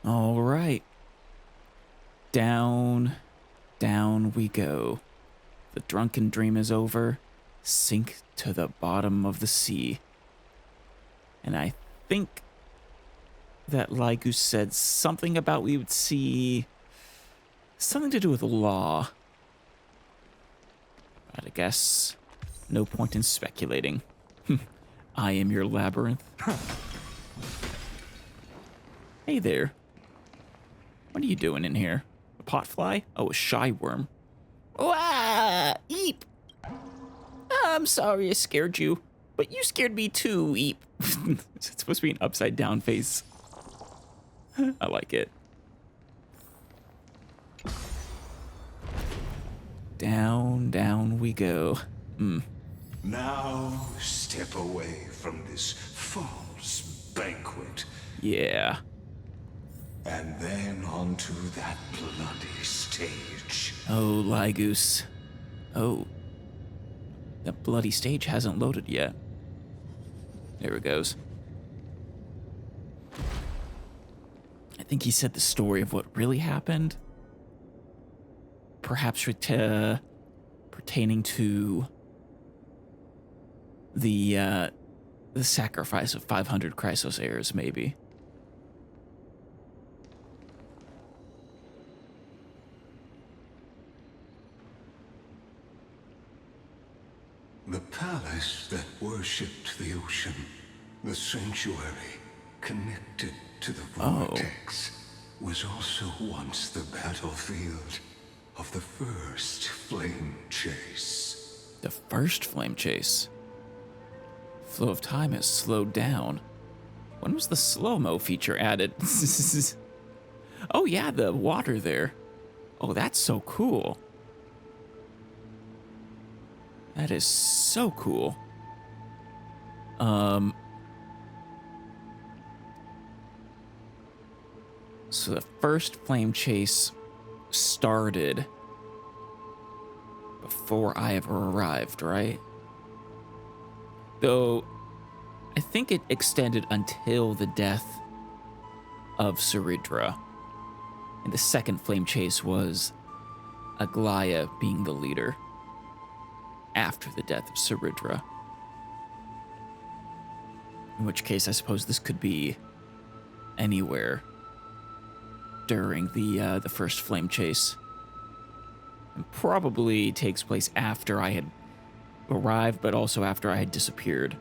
All right. Down, down we go. The drunken dream is over. Sink to the bottom of the sea. And I think that Lygus said something about we would see something to do with law. But I guess no point in speculating. I am your labyrinth. Hey there. What are you doing in here? A potfly? Oh, a shy worm. Wah! Eep! I'm sorry I scared you, but you scared me too, Eep. It's supposed to be an upside down face. I like it. Down, down we go. Now step away from this false banquet. Yeah. And then onto that bloody stage. Oh, Lygus. Oh. The bloody stage hasn't loaded yet. There it goes. I think he said the story of what really happened. Perhaps pertaining to the sacrifice of 500 Chrysos heirs, maybe. The palace that worshipped the ocean, the sanctuary connected to the vortex, was also once the battlefield of the first flame chase. The first flame chase? Flow of time has slowed down. When was the slow-mo feature added? Oh yeah, the water there. Oh, that's so cool. That is so cool. So the first flame chase started before I ever arrived, right? Though, I think it extended until the death of Saridra. And the second flame chase was Aglaya being the leader after the death of Saridra. In which case, I suppose this could be anywhere during the first flame chase. And probably takes place after I had arrived, but also after I had disappeared.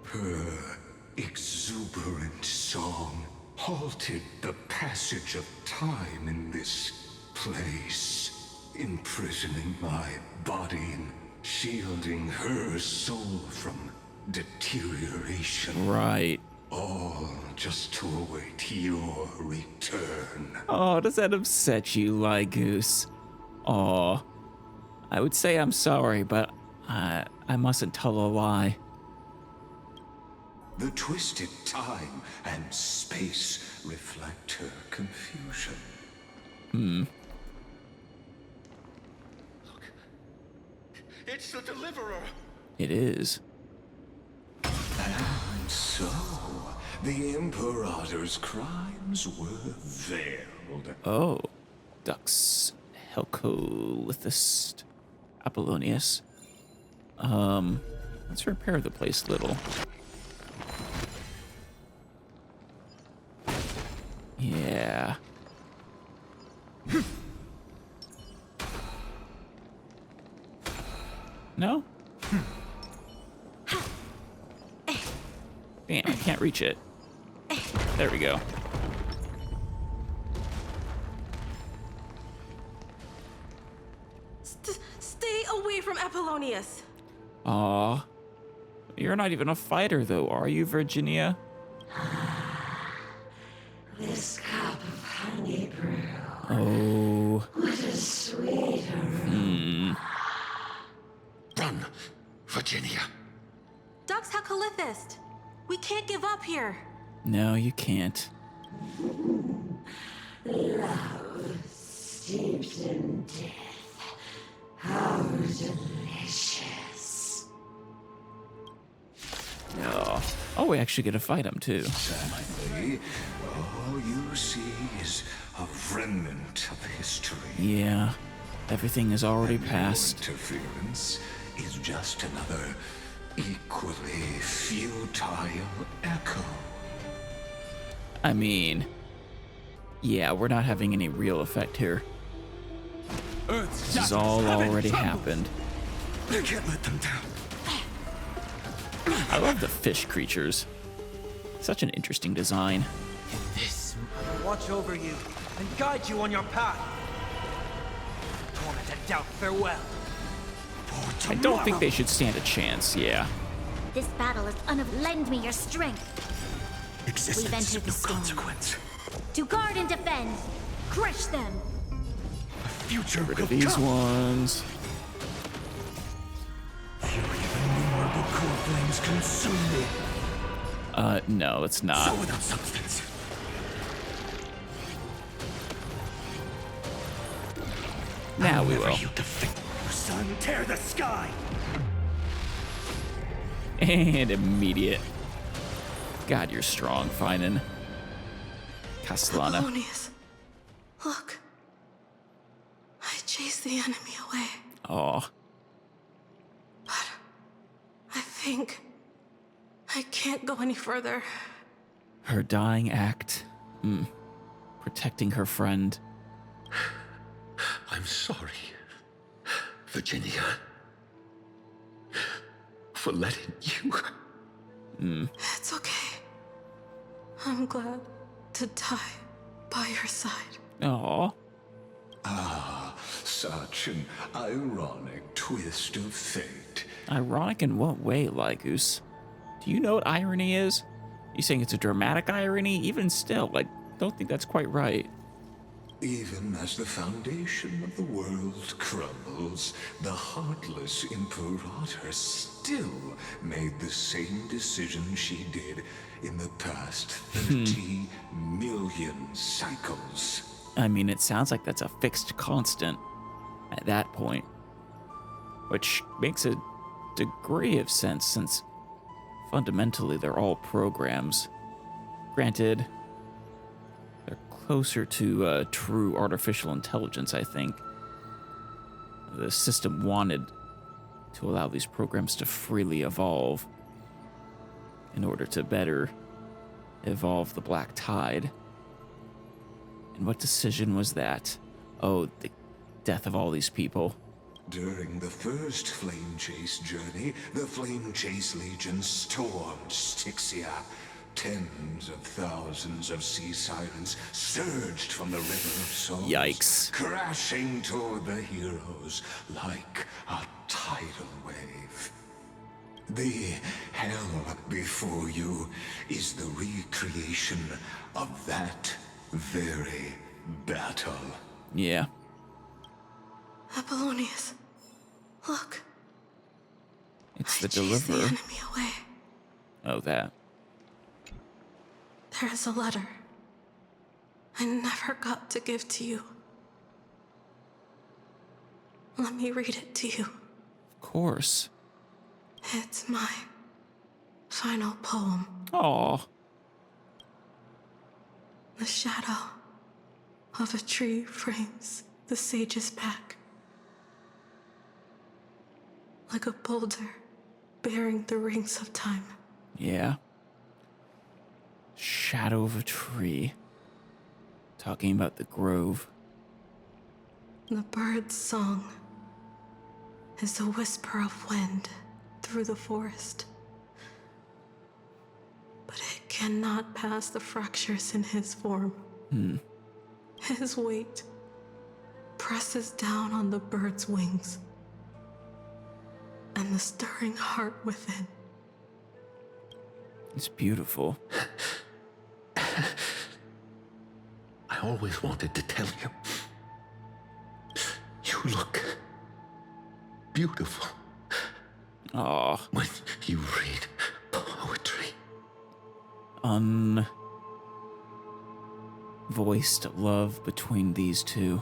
Her exuberant song halted the passage of time in this place, imprisoning my body and shielding her soul from deterioration. Right. All just to await your return. Oh, does that upset you, Lygus? Aw. I would say I'm sorry, but I mustn't tell a lie. The twisted time and space reflect her confusion. Look. It's the Deliverer! It is. And so, the Imperator's crimes were veiled. Oh. Dux Helcolithist Apollonius. Let's repair the place a little. Yeah. No? Damn, I can't reach it. There we go. Stay away from Apollonius. Aw. You're not even a fighter, though, are you, Virginia? This cup of honey brew. Oh. What a sweet aroma. Run, Virginia. Dux Helcolithist. We can't give up here. No, you can't. Love steeped in death. How delicious. Oh. Oh, we actually get to fight him too. Sadly, all you see is a remnant of history. Yeah, everything is already And your past. interference is just another equally futile echo. I mean, yeah, we're not having any real effect here. This has all already happened. I can't let them down. I love the fish creatures. Such an interesting design. This will watch over you and guide you on your path. Torment and doubt, farewell. I don't think they should stand a chance, yeah. This battle is lend me your strength. Existence entered of the no storm. consequence. To guard and defend. Crush them. Future Rid will of these come. ones. Fury of innumerable core flames consume me. No, it's So not. without substance. Now we Whenever will. you defeat, sun, tear the sky. And immediate. God, you're strong, Finan. Castellana. Polonius, look. I chased the enemy away, Aw. but I think I can't go any further. Her dying act. Protecting her friend. I'm sorry, Virginia, for letting you. It's okay. I'm glad to die by your side. Aw. Such an ironic twist of fate. Ironic in what way, Lygus? Do you know what irony is? You saying it's a dramatic irony? Even still, don't think that's quite right. Even as the foundation of the world crumbles, the heartless Imperator still made the same decision she did in the past 30 million cycles. I mean, it sounds like that's a fixed constant at that point. Which makes a degree of sense since fundamentally they're all programs. Granted, they're closer to true artificial intelligence, I think. The system wanted to allow these programs to freely evolve in order to better evolve the Black Tide. And what decision was that? Oh, the death of all these people. During the first Flame Chase journey, the Flame Chase Legion stormed Styxia. Tens of thousands of sea sirens surged from the River of Souls. Yikes. Crashing toward the heroes like a tidal wave. The hell before you is the recreation of that very battle. Yeah. Apollonius, look. It's I the chased the deliverer. enemy away. Oh, that. There is a letter I never got to give to you. Let me read it to you. Of course. It's my final poem. Aw. The shadow of a tree frames the sage's back. Like a boulder bearing the rings of time. Yeah. Shadow of a tree. Talking about the grove. The bird's song is a whisper of wind through the forest. But it cannot pass the fractures in his form. His weight presses down on the bird's wings and the stirring heart within. It's beautiful. I always wanted to tell you. You look beautiful Aw. when you read poetry. Unvoiced love between these two.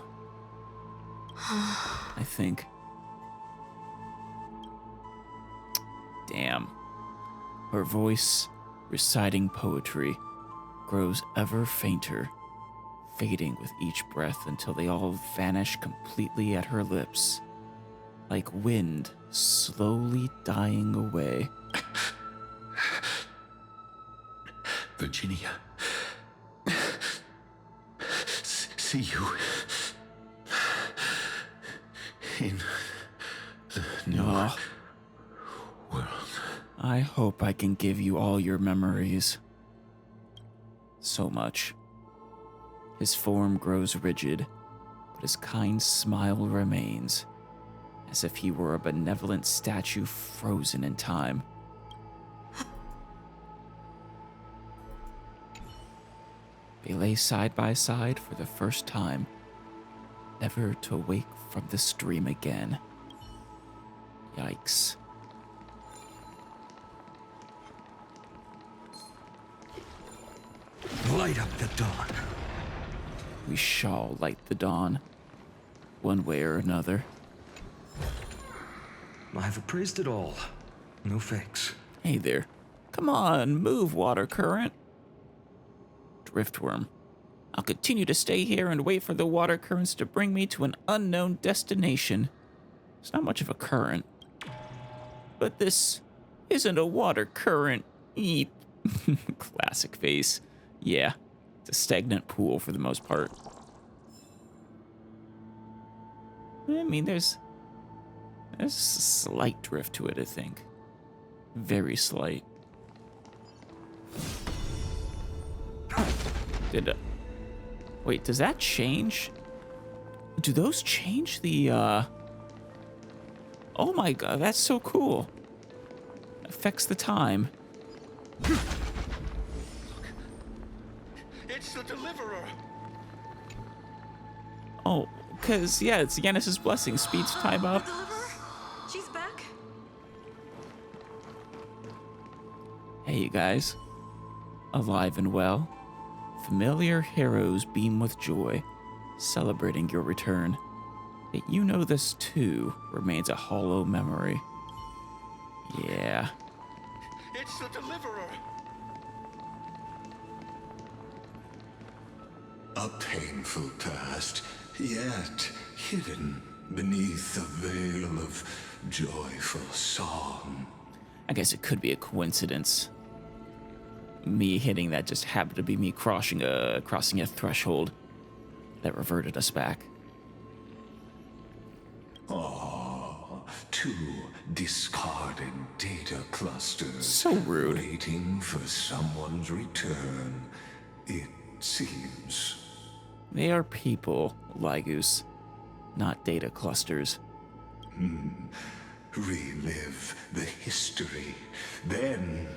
I think. Damn. Her voice reciting poetry, grows ever fainter, fading with each breath until they all vanish completely at her lips, like wind slowly dying away. Virginia. See you in the new world. I hope I can give you all your memories. So much. His form grows rigid, but his kind smile remains, as if he were a benevolent statue frozen in time. They lay side by side for the first time, never to wake from this dream again. Yikes. Light up the dawn. We shall light the dawn, one way or another. I've appraised it all. No fakes. Hey there. Come on, move, water current. Driftworm. I'll continue to stay here and wait for the water currents to bring me to an unknown destination. It's not much of a current. But this isn't a water current. Eep. Classic face. Yeah, it's a stagnant pool for the most part. I mean, there's a slight drift to it, I think. Very slight. Wait, does that change? Do those change the, Oh my god, that's so cool. Affects the time. It's the deliverer. Oh, because, yeah, it's Yanis's blessing. Speeds time up. Deliverer? She's back? Hey, you guys. Alive and well. Familiar heroes beam with joy, celebrating your return. Yet you know this, too, remains a hollow memory. Yeah. It's the deliverer. A painful past, yet hidden beneath a veil of joyful song. I guess it could be a coincidence. Me hitting that just happened to be me crossing a threshold that reverted us back. Two discarded data clusters. So rude. Waiting for someone's return, it seems. They are people, Lygus, not data clusters. Relive the history, then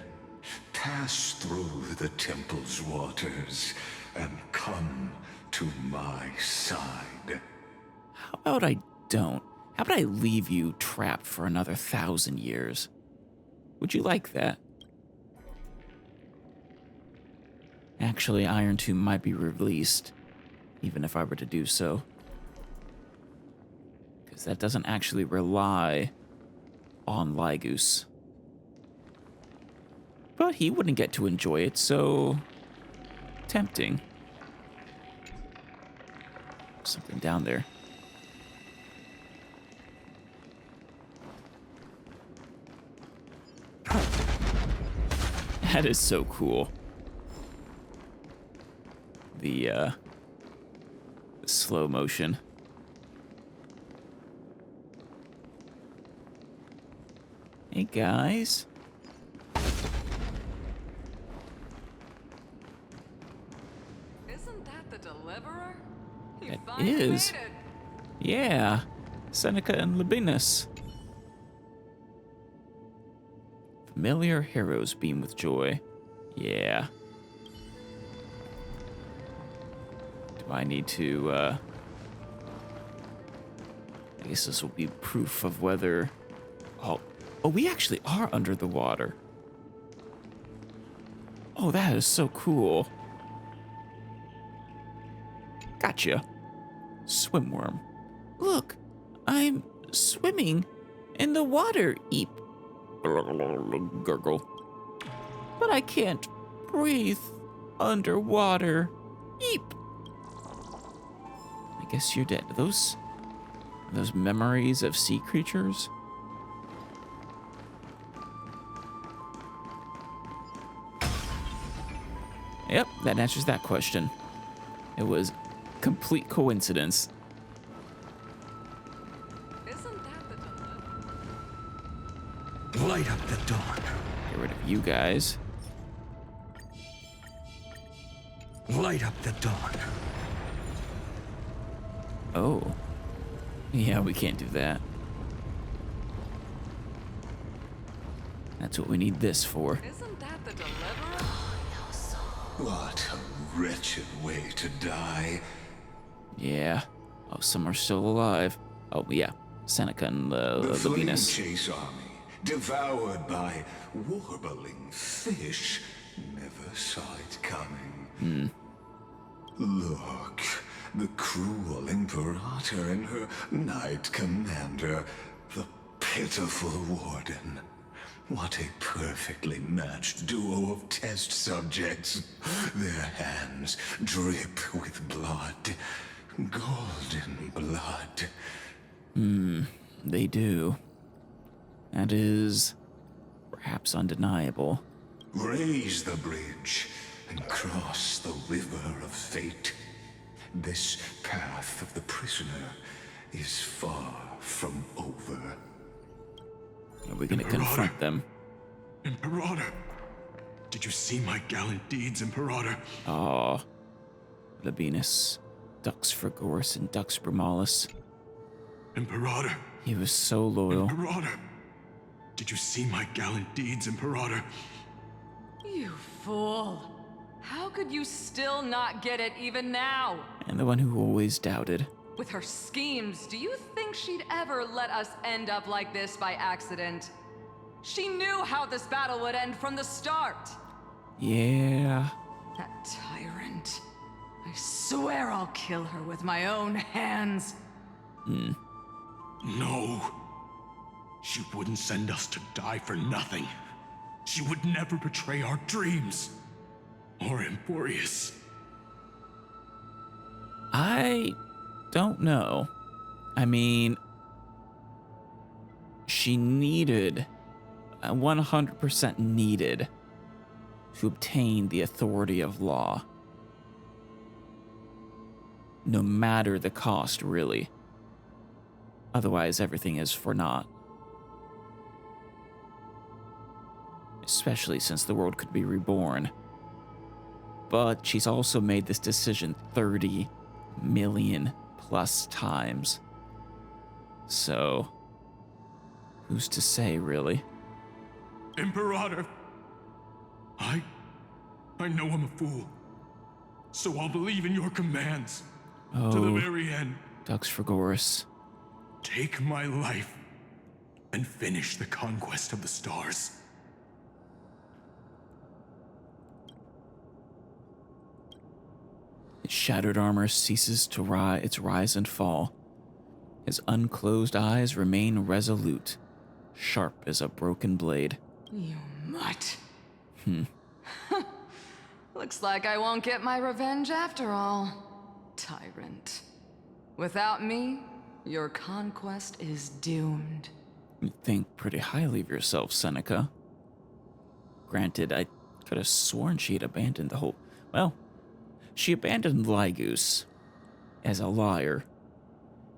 pass through the temple's waters and come to my side. How about I don't? How about I leave you trapped for another 1,000 years? Would you like that? Actually, Iron Tomb might be released, even if I were to do so. Because that doesn't actually rely on Lygus. But he wouldn't get to enjoy it, so tempting. Something down there. That is so cool. The slow motion. Hey guys. Isn't that the deliverer? You That finally is. made it. Yeah. Seneca and Labinas. Familiar heroes beam with joy. Yeah. Do I need to, I guess this will be proof of whether... Oh, we actually are under the water. Oh, that is so cool. Gotcha. Swimworm. Look, I'm swimming in the water, Eep. Gurgle. But I can't breathe underwater. Eep. I guess you're dead. Are those memories of sea creatures? Yep, that answers that question. It was complete coincidence. Isn't that the deliverer? Light up the dawn. Get rid of you guys. Light up the dawn. Oh. Yeah, we can't do that. That's what we need this for. Isn't that the deliverer? What a wretched way to die. Yeah. Oh, some are still alive. Oh, yeah. Seneca and The the flame Venus. chase army, devoured by warbling fish, never saw it coming. Look, the cruel Imperator and her knight commander, the pitiful warden. What a perfectly matched duo of test subjects. Their hands drip with blood, golden blood. They do. That is perhaps undeniable. Raise the bridge and cross the river of fate. This path of the prisoner is far from over. Are we gonna Imperator. confront them? Imperator! Did you see my gallant deeds, Imperator? Oh, the Venus, Dux Frigoris and Dux Brumalis. Imperator! He was so loyal. Imperator! Did you see my gallant deeds, Imperator? You fool. How could you still not get it even now? And the one who always doubted. With her schemes, do you think she'd ever let us end up like this by accident? She knew how this battle would end from the start. Yeah. That tyrant. I swear I'll kill her with my own hands. No. She wouldn't send us to die for nothing. She would never betray our dreams. Or Emporius. I don't know. I mean, she needed, 100% needed, to obtain the authority of law. No matter the cost, really. Otherwise, everything is for naught. Especially since the world could be reborn. But she's also made this decision 30 million plus times. So, who's to say, really? Imperator! I know I'm a fool. So I'll believe in your commands. To the Oh, very end. Dux Frigoris. Take my life and finish the conquest of the stars. His shattered armor ceases to its rise and fall. His unclosed eyes remain resolute, sharp as a broken blade. You mutt. Looks like I won't get my revenge after all. Tyrant. Without me, your conquest is doomed. You think pretty highly of yourself, Seneca. Granted, I could have sworn she had abandoned the whole... Well, she abandoned Lygus as a liar.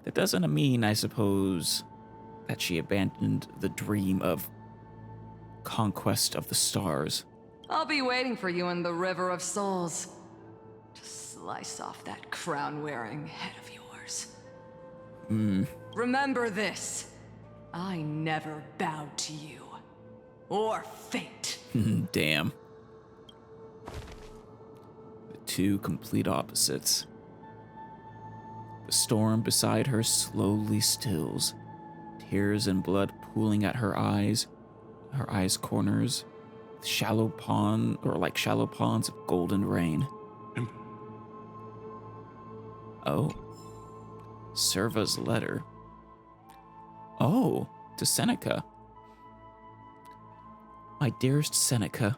That doesn't mean, I suppose, that she abandoned the dream of conquest of the stars. I'll be waiting for you in the River of Souls. To slice off that crown-wearing head of yours. Remember this. I never bowed to you. Or fate. Damn. The two complete opposites. The storm beside her slowly stills, tears and blood pooling at her eyes corners, shallow ponds of golden rain. Oh. Serva's letter. Oh, to Seneca. My dearest Seneca,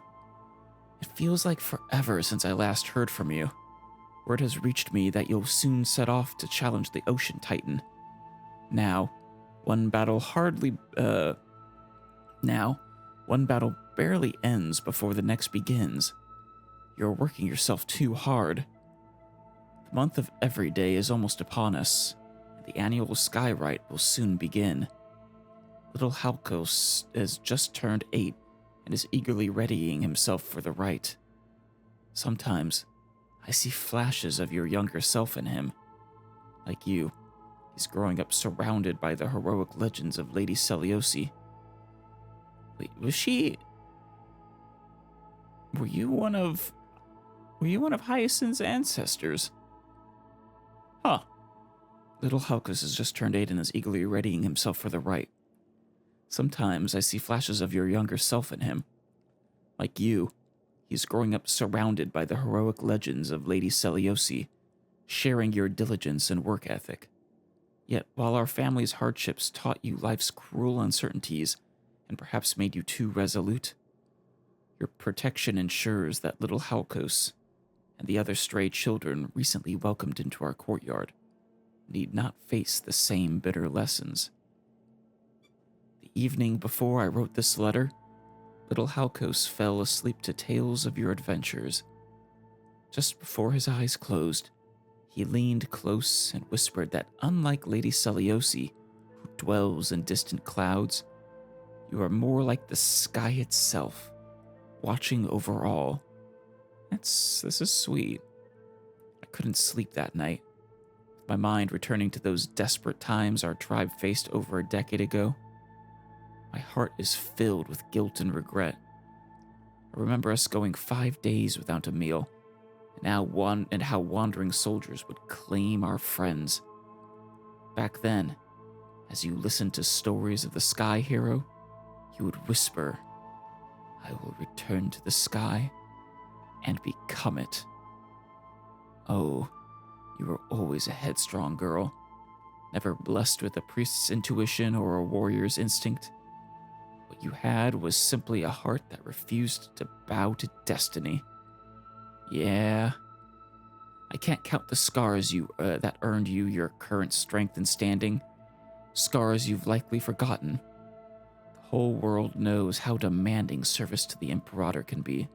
It feels like forever since I last heard from you. Word has reached me that you'll soon set off to challenge the Ocean Titan. Now, one battle barely ends before the next begins. You're working yourself too hard. The month of Every Day is almost upon us, and the annual Sky Rite will soon begin. Little Halkos has just turned 8 and is eagerly readying himself for the rite. Sometimes, I see flashes of your younger self in him. Like you, he's growing up surrounded by the heroic legends of Lady Seliosi. Wait, were you one of Hyacinth's ancestors? Huh. Little Halkos has just turned 8 and is eagerly readying himself for the rite. Sometimes I see flashes of your younger self in him. Like you, he's growing up surrounded by the heroic legends of Lady Seliosi, sharing your diligence and work ethic. Yet, while our family's hardships taught you life's cruel uncertainties and perhaps made you too resolute, your protection ensures that little Halkos and the other stray children recently welcomed into our courtyard need not face the same bitter lessons. The evening before I wrote this letter, little Halkos fell asleep to tales of your adventures. Just before his eyes closed, he leaned close and whispered that unlike Lady Seliosi, who dwells in distant clouds, you are more like the sky itself, watching over all. This is sweet. I couldn't sleep that night, my mind returning to those desperate times our tribe faced over a decade ago. My heart is filled with guilt and regret. I remember us going 5 days without a meal, and how wandering soldiers would claim our friends. Back then, as you listened to stories of the Sky Hero, you would whisper, "I will return to the sky and become it." Oh, you were always a headstrong girl, never blessed with a priest's intuition or a warrior's instinct. What you had was simply a heart that refused to bow to destiny. Yeah, I can't count the scars that earned you your current strength and standing, scars you've likely forgotten. The whole world knows how demanding service to the Imperator can be.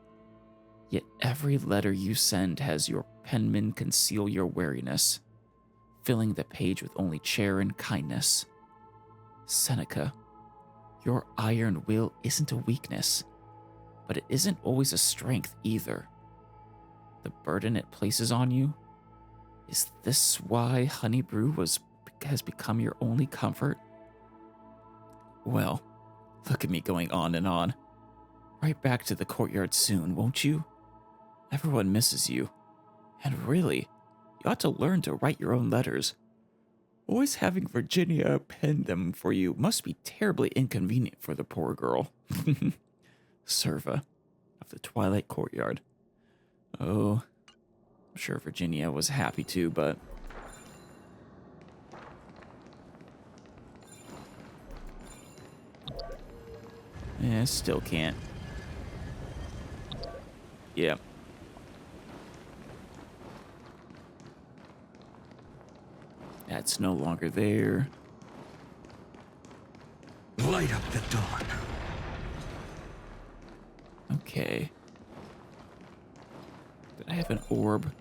Yet every letter you send has your penman conceal your wariness, filling the page with only cheer and kindness. Seneca, your iron will isn't a weakness, but it isn't always a strength either. The burden it places on you? Is this why honey brew has become your only comfort? Well, look at me going on and on. Right back to the courtyard soon, won't you? Everyone misses you. And really, you ought to learn to write your own letters. Always having Virginia pen them for you must be terribly inconvenient for the poor girl. Serva of the Twilight Courtyard. Oh, I'm sure Virginia was happy too, but... still can't. Yeah. That's no longer there. Light up the dawn. Okay. Did I have an orb?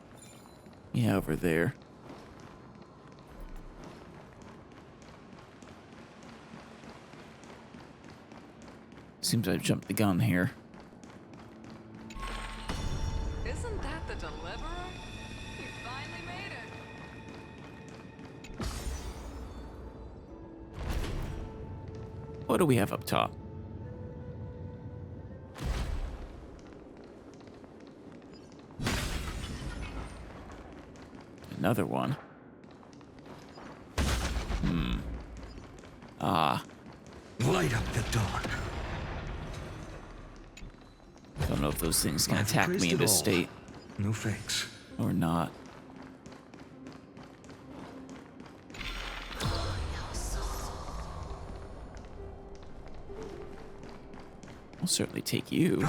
Yeah, over there. Seems I've jumped the gun here. Isn't that the deliverer? He finally made it. What do we have up top? Another one. Light up the dawn. Don't know if those things can attack me in this state No fakes. or not. I'll certainly take you.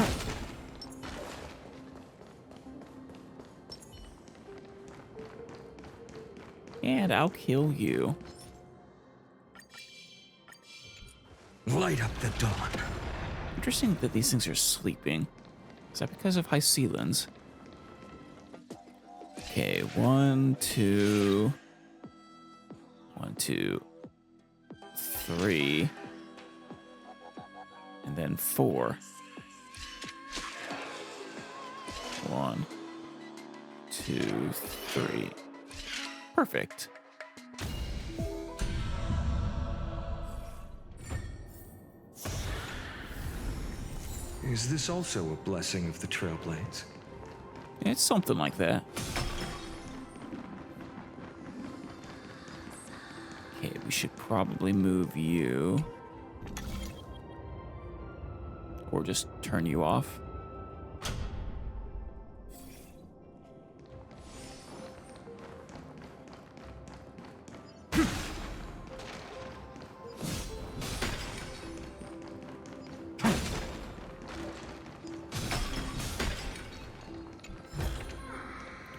And I'll kill you. Light up the dawn. Interesting that these things are sleeping. Is that because of high ceilings? Okay, 1, 2. 1, 2, 3. And then 4. 1, 2, 3. Perfect. Is this also a blessing of the Trailblades? It's something like that. Okay, we should probably move you. Or just turn you off.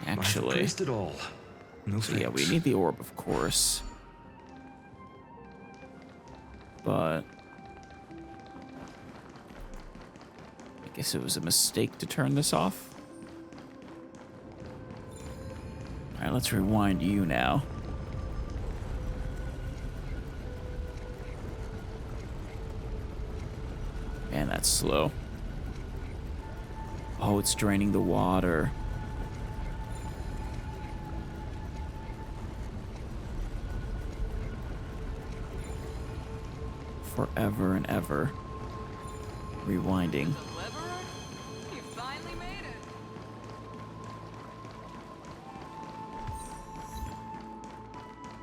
Actually, Praised it all. No so yeah, we thanks. need the orb, of course. But I guess it was a mistake to turn this off. All right, let's rewind you now. Man, that's slow. Oh, it's draining the water. Forever and ever. Rewinding. Deliverer? You finally made it.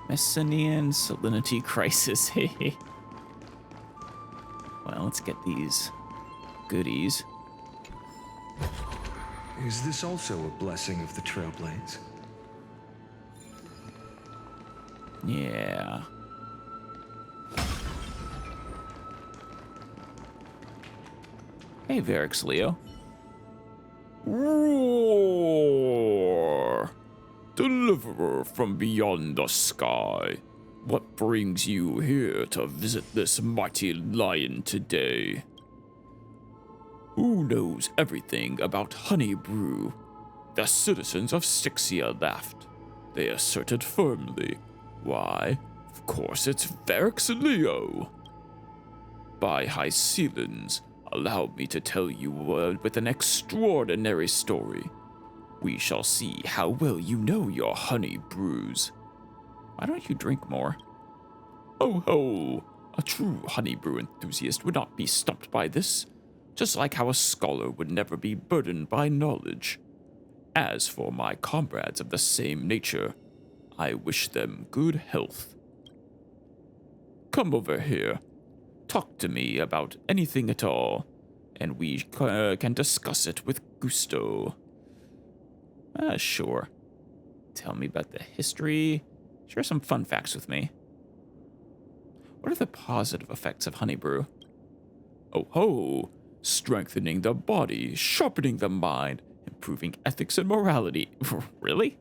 Messenian Salinity Crisis. Well, let's get these goodies. Is this also a blessing of the Trailblades? Yeah. Hey, Varix Leo. Roar! Deliverer from beyond the sky. What brings you here to visit this mighty lion today? Who knows everything about Honey Brew? The citizens of Styxia laughed. They asserted firmly. Why, of course it's Varix Leo. By high ceilings, allow me to tell you with an extraordinary story. We shall see how well you know your honey brews. Why don't you drink more? Oh ho! A true honey brew enthusiast would not be stumped by this, just like how a scholar would never be burdened by knowledge. As for my comrades of the same nature, I wish them good health. Come over here. Talk to me about anything at all, and we can discuss it with gusto. Sure. Tell me about the history. Share some fun facts with me. What are the positive effects of honey brew? Oh ho! Strengthening the body, sharpening the mind, improving ethics and morality. Really?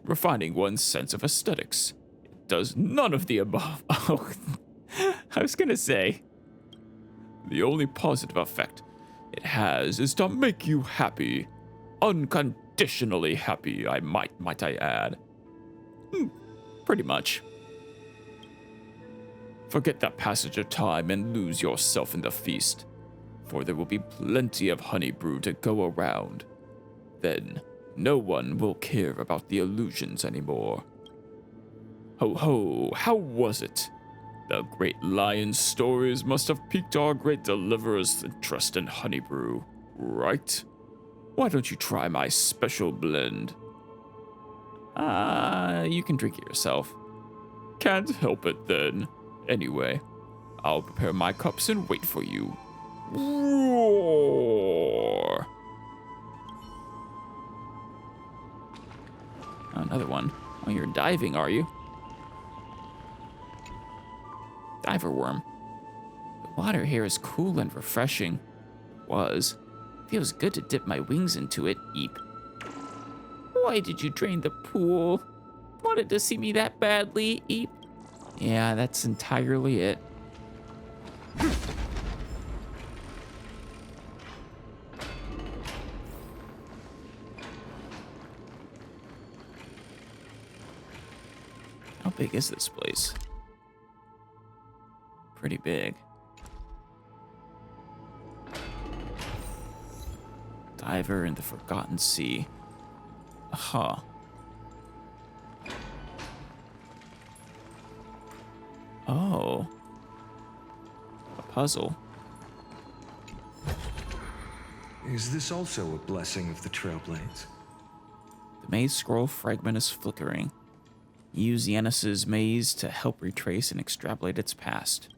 Refining one's sense of aesthetics. It does none of the above. Oh, I was gonna say. The only positive effect it has is to make you happy. Unconditionally happy, might I add. Pretty much. Forget the passage of time and lose yourself in the feast, for there will be plenty of honey brew to go around. Then, no one will care about the illusions anymore. Ho ho, how was it? The great lion's stories must have piqued our great deliverer's interest in honey brew, right? Why don't you try my special blend? You can drink it yourself. Can't help it then. Anyway, I'll prepare my cups and wait for you. Roar! Another one. Oh, you're diving, are you? Diver worm. The water here is cool and refreshing. Was. Feels good to dip my wings into it. Eep. Why did you drain the pool? Wanted to see me that badly, Eep? Yeah, that's entirely it. How big is this place? Pretty big. Diver in the Forgotten Sea. Huh. Oh. A puzzle. Is this also a blessing of the Trailblades? The maze scroll fragment is flickering. Use Yanis's maze to help retrace and extrapolate its past.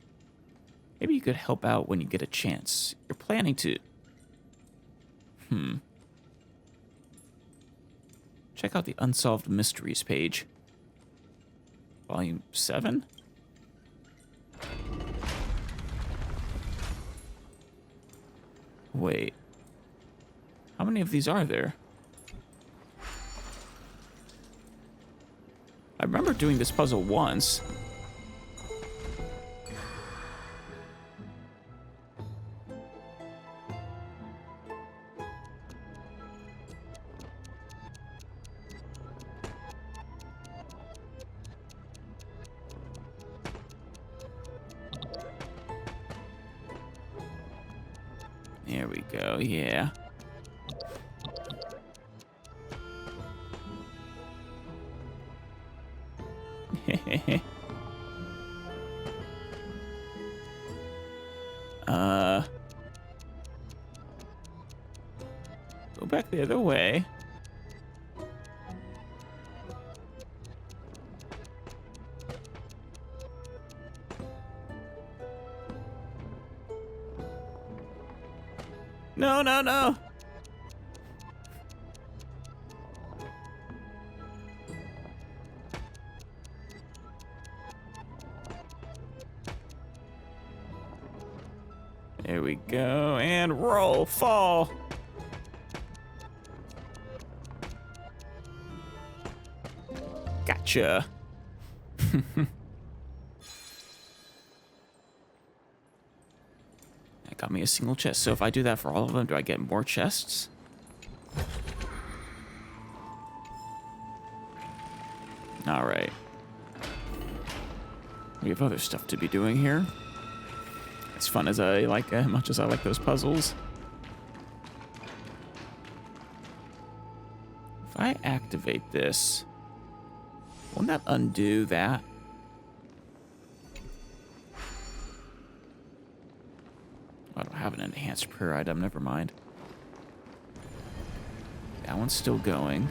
Maybe you could help out when you get a chance. You're planning to... Check out the Unsolved Mysteries page. Volume 7? Wait. How many of these are there? I remember doing this puzzle once. There we go, yeah. Go back the other way. No, no, no. There we go. And roll, fall. Gotcha. That got me a single chest. So if I do that for all of them, do I get more chests? All right. We have other stuff to be doing here. As fun as I like, as much as I like those puzzles. If I activate this, won't that undo that? I don't have an enhanced prayer item, never mind. That one's still going.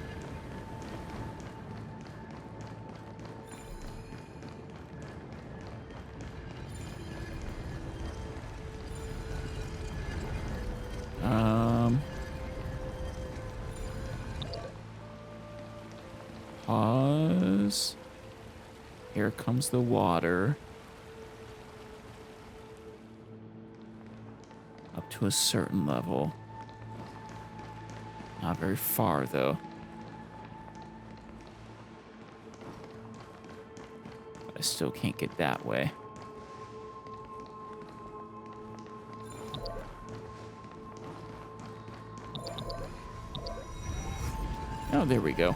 Pause. Here comes the water. Up to a certain level. Not very far, though. But I still can't get that way. Oh, there we go.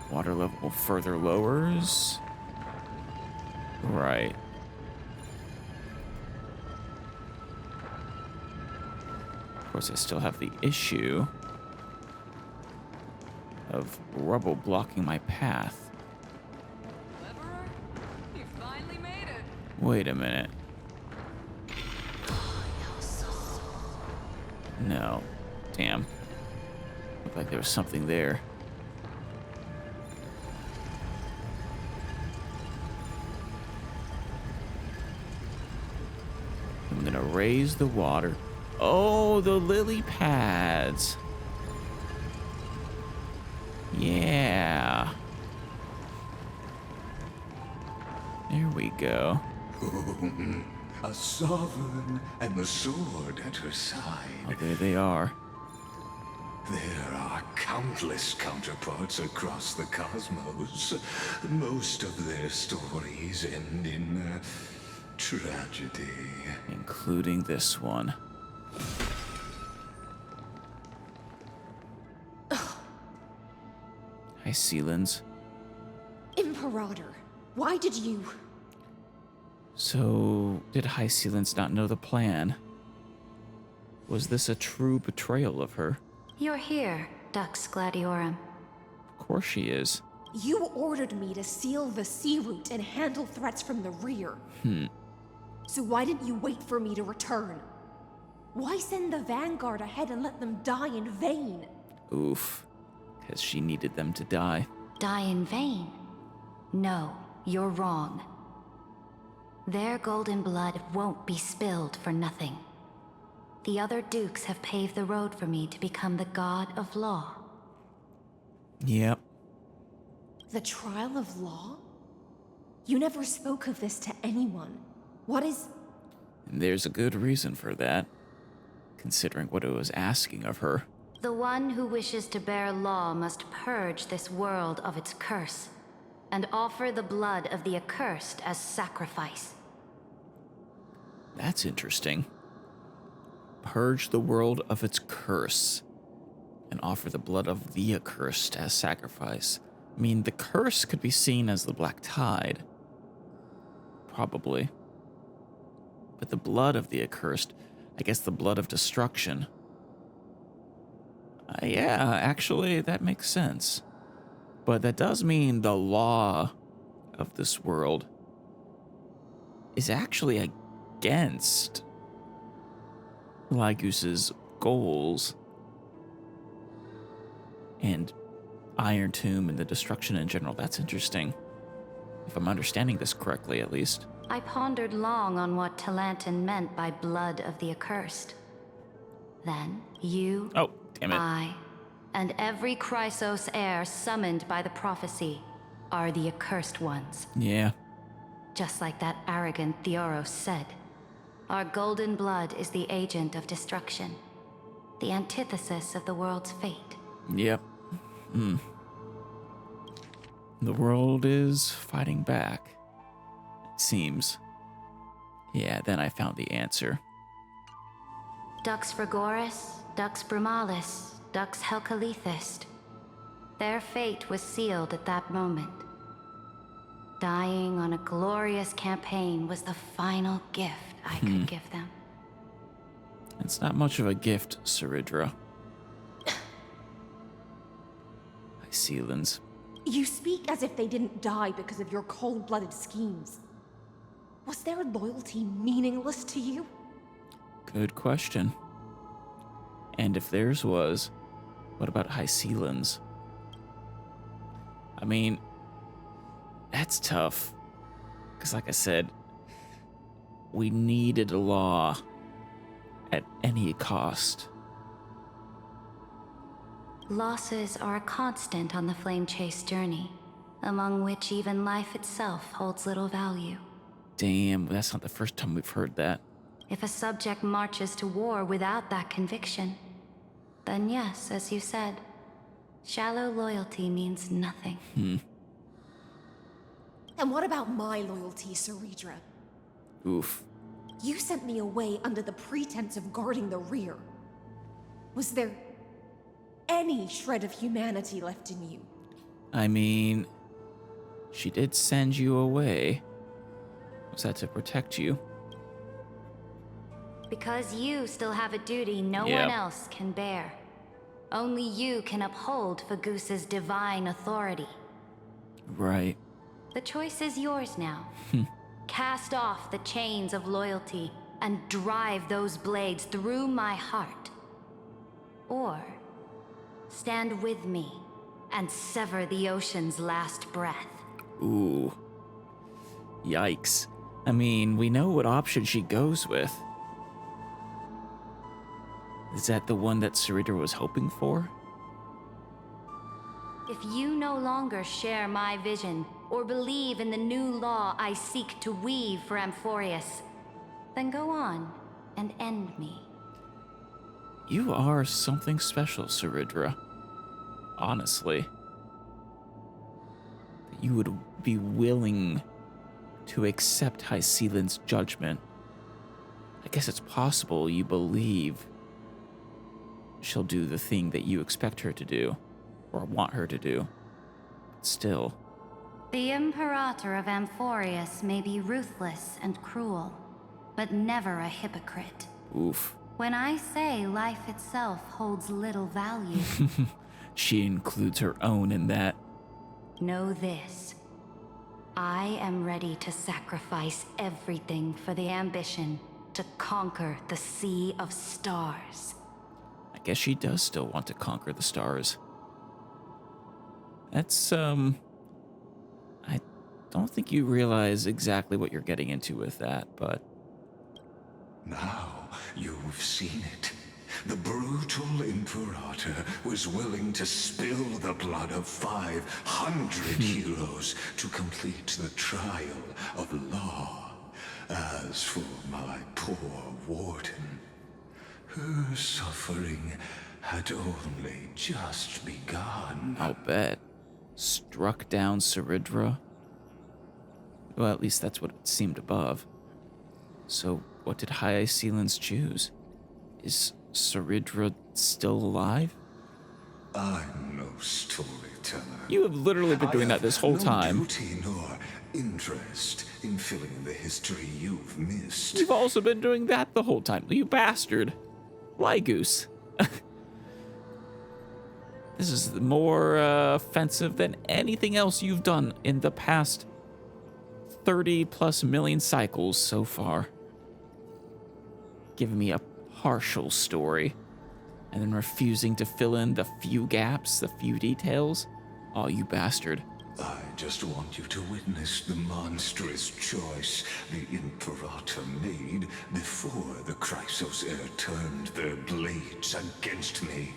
Water level further lowers. Right. Of course, I still have the issue of rubble blocking my path. Cleverer? You finally made it. Wait a minute. No. Damn. Looked like there was something there. I'm gonna raise the water. Oh, the lily pads. Yeah. There we go. a sovereign, and the sword at her side. Oh, there they are. There are countless counterparts across the cosmos. Most of their stories end in tragedy. Including this one. Hi, Sealins. Imperator, why did you... So, did High Sealins not know the plan? Was this a true betrayal of her? You're here, Dux Gladiorum. Of course she is. You ordered me to seal the sea route and handle threats from the rear. So why didn't you wait for me to return? Why send the Vanguard ahead and let them die in vain? Oof. Because she needed them to die. Die in vain? No, you're wrong. Their golden blood won't be spilled for nothing. The other dukes have paved the road for me to become the god of law. Yep. The trial of law? You never spoke of this to anyone. What is... And there's a good reason for that, considering what it was asking of her. The one who wishes to bear law must purge this world of its curse, and offer the blood of the accursed as sacrifice. That's interesting. Purge the world of its curse, and offer the blood of the accursed as sacrifice. I mean, the curse could be seen as the Black Tide. Probably. But the blood of the accursed, I guess the blood of destruction. Yeah, actually, that makes sense. But that does mean the law of this world is actually against Lygus's goals and Iron Tomb and the destruction in general. That's interesting. If I'm understanding this correctly, at least. I pondered long on what Talantin meant by blood of the accursed. Then, you, Oh, damn it. I, and every Chrysos heir summoned by the prophecy are the accursed ones. Yeah. Just like that arrogant Theoros said, our golden blood is the agent of destruction, the antithesis of the world's fate. Yep. The world is fighting back. It seems. Yeah, then I found the answer. Dux Frigoris, Dux Brumalis, Dux Helcalethist. Their fate was sealed at that moment. Dying on a glorious campaign was the final gift I could give them. It's not much of a gift, Saridra. Hi, Sealins. You speak as if they didn't die because of your cold-blooded schemes. Was their loyalty meaningless to you? Good question. And if theirs was, what about High Sealins? I mean, that's tough. Because like I said, we needed a law at any cost. Losses are a constant on the Flame Chase journey, among which even life itself holds little value. Damn, that's not the first time we've heard that. If a subject marches to war without that conviction, then yes, as you said, shallow loyalty means nothing. And what about my loyalty, Saridra? Oof. You sent me away under the pretense of guarding the rear. Was there any shred of humanity left in you? I mean, she did send you away. Was that to protect you? Because you still have a duty no one else can bear. Only you can uphold Fagoos's divine authority. Right. The choice is yours now. Cast off the chains of loyalty and drive those blades through my heart. Or stand with me and sever the ocean's last breath. Ooh. Yikes. I mean, we know what option she goes with. Is that the one that Saridra was hoping for? If you no longer share my vision or believe in the new law I seek to weave for Amphorius, Then go on and end me. You are something special, Saridra. Honestly. That you would be willing to accept High Sealand's judgment. I guess it's possible you believe she'll do the thing that you expect her to do, or want her to do. But still. The Imperator of Amphorius may be ruthless and cruel, but never a hypocrite. Oof. When I say life itself holds little value, she includes her own in that. know this. I am ready to sacrifice everything for the ambition to conquer the Sea of Stars. I guess she does still want to conquer the stars. That's, I don't think you realize exactly what you're getting into with that, but... Now you've seen it. The brutal Imperator was willing to spill the blood of 500 heroes to complete the trial of law. As for my poor warden, her suffering had only just begun. I'll bet. Struck down Saridra? Well, at least that's what it seemed above. So, what did High Sealands choose? Is Saridra still alive? I'm no storyteller. You have literally been doing that this whole time. No duty nor interest in filling in the history you've missed. You've also been doing that the whole time, you bastard. Lygoose. This is more offensive than anything else you've done in the past 30 plus million cycles so far. Giving me a partial story and then refusing to fill in the few gaps, the few details. Oh, you bastard. I just want you to witness the monstrous choice the Imperator made before the Chrysos Heir turned their blades against me.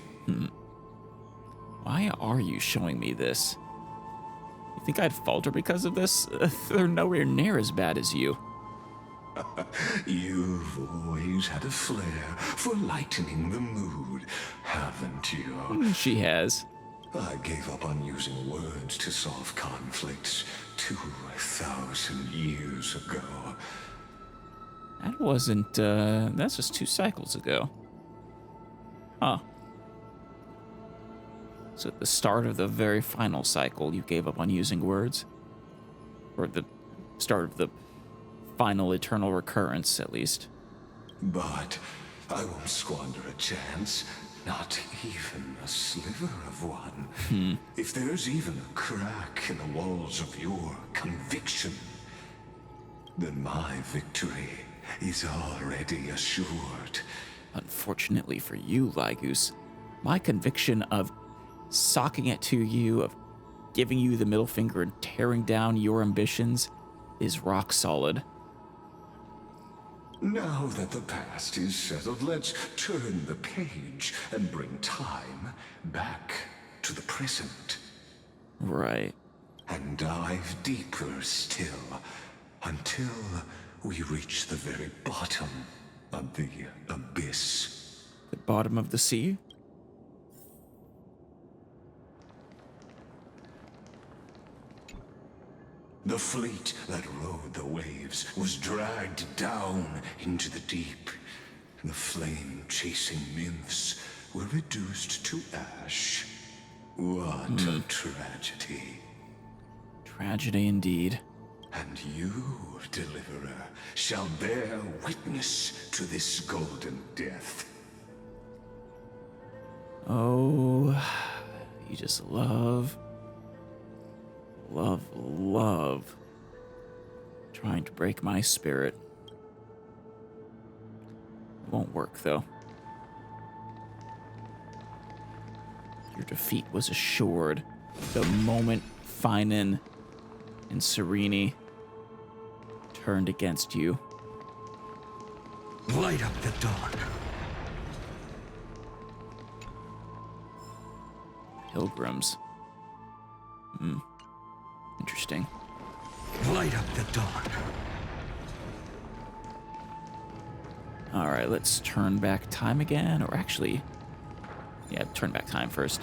Why are you showing me this? You think I'd falter because of this? They're nowhere near as bad as you. You've always had a flair for lightening the mood, haven't you? She has. I gave up on using words to solve conflicts 2,000 years ago. That wasn't, that's just 2 cycles ago. Huh. So at the start of the very final cycle, you gave up on using words? Or the start of the final eternal recurrence, at least. But I won't squander a chance. Not even a sliver of one. If there's even a crack in the walls of your conviction, then my victory is already assured. Unfortunately for you, Lygoose, my conviction of socking it to you, of giving you the middle finger and tearing down your ambitions, is rock solid. Now that the past is settled, let's turn the page and bring time back to the present. Right. And dive deeper still, until we reach the very bottom of the abyss. The bottom of the sea? The fleet that rode the waves was dragged down into the deep. The flame-chasing nymphs were reduced to ash. What a tragedy. Tragedy indeed. And you, Deliverer, shall bear witness to this golden death. Oh, you just love trying to break my spirit. It won't work, though. Your defeat was assured the moment Finan and Serene turned against you. Light up the dawn. Pilgrims. Interesting. Light up the dawn. All right, let's turn back time again. Or actually, yeah, turn back time first.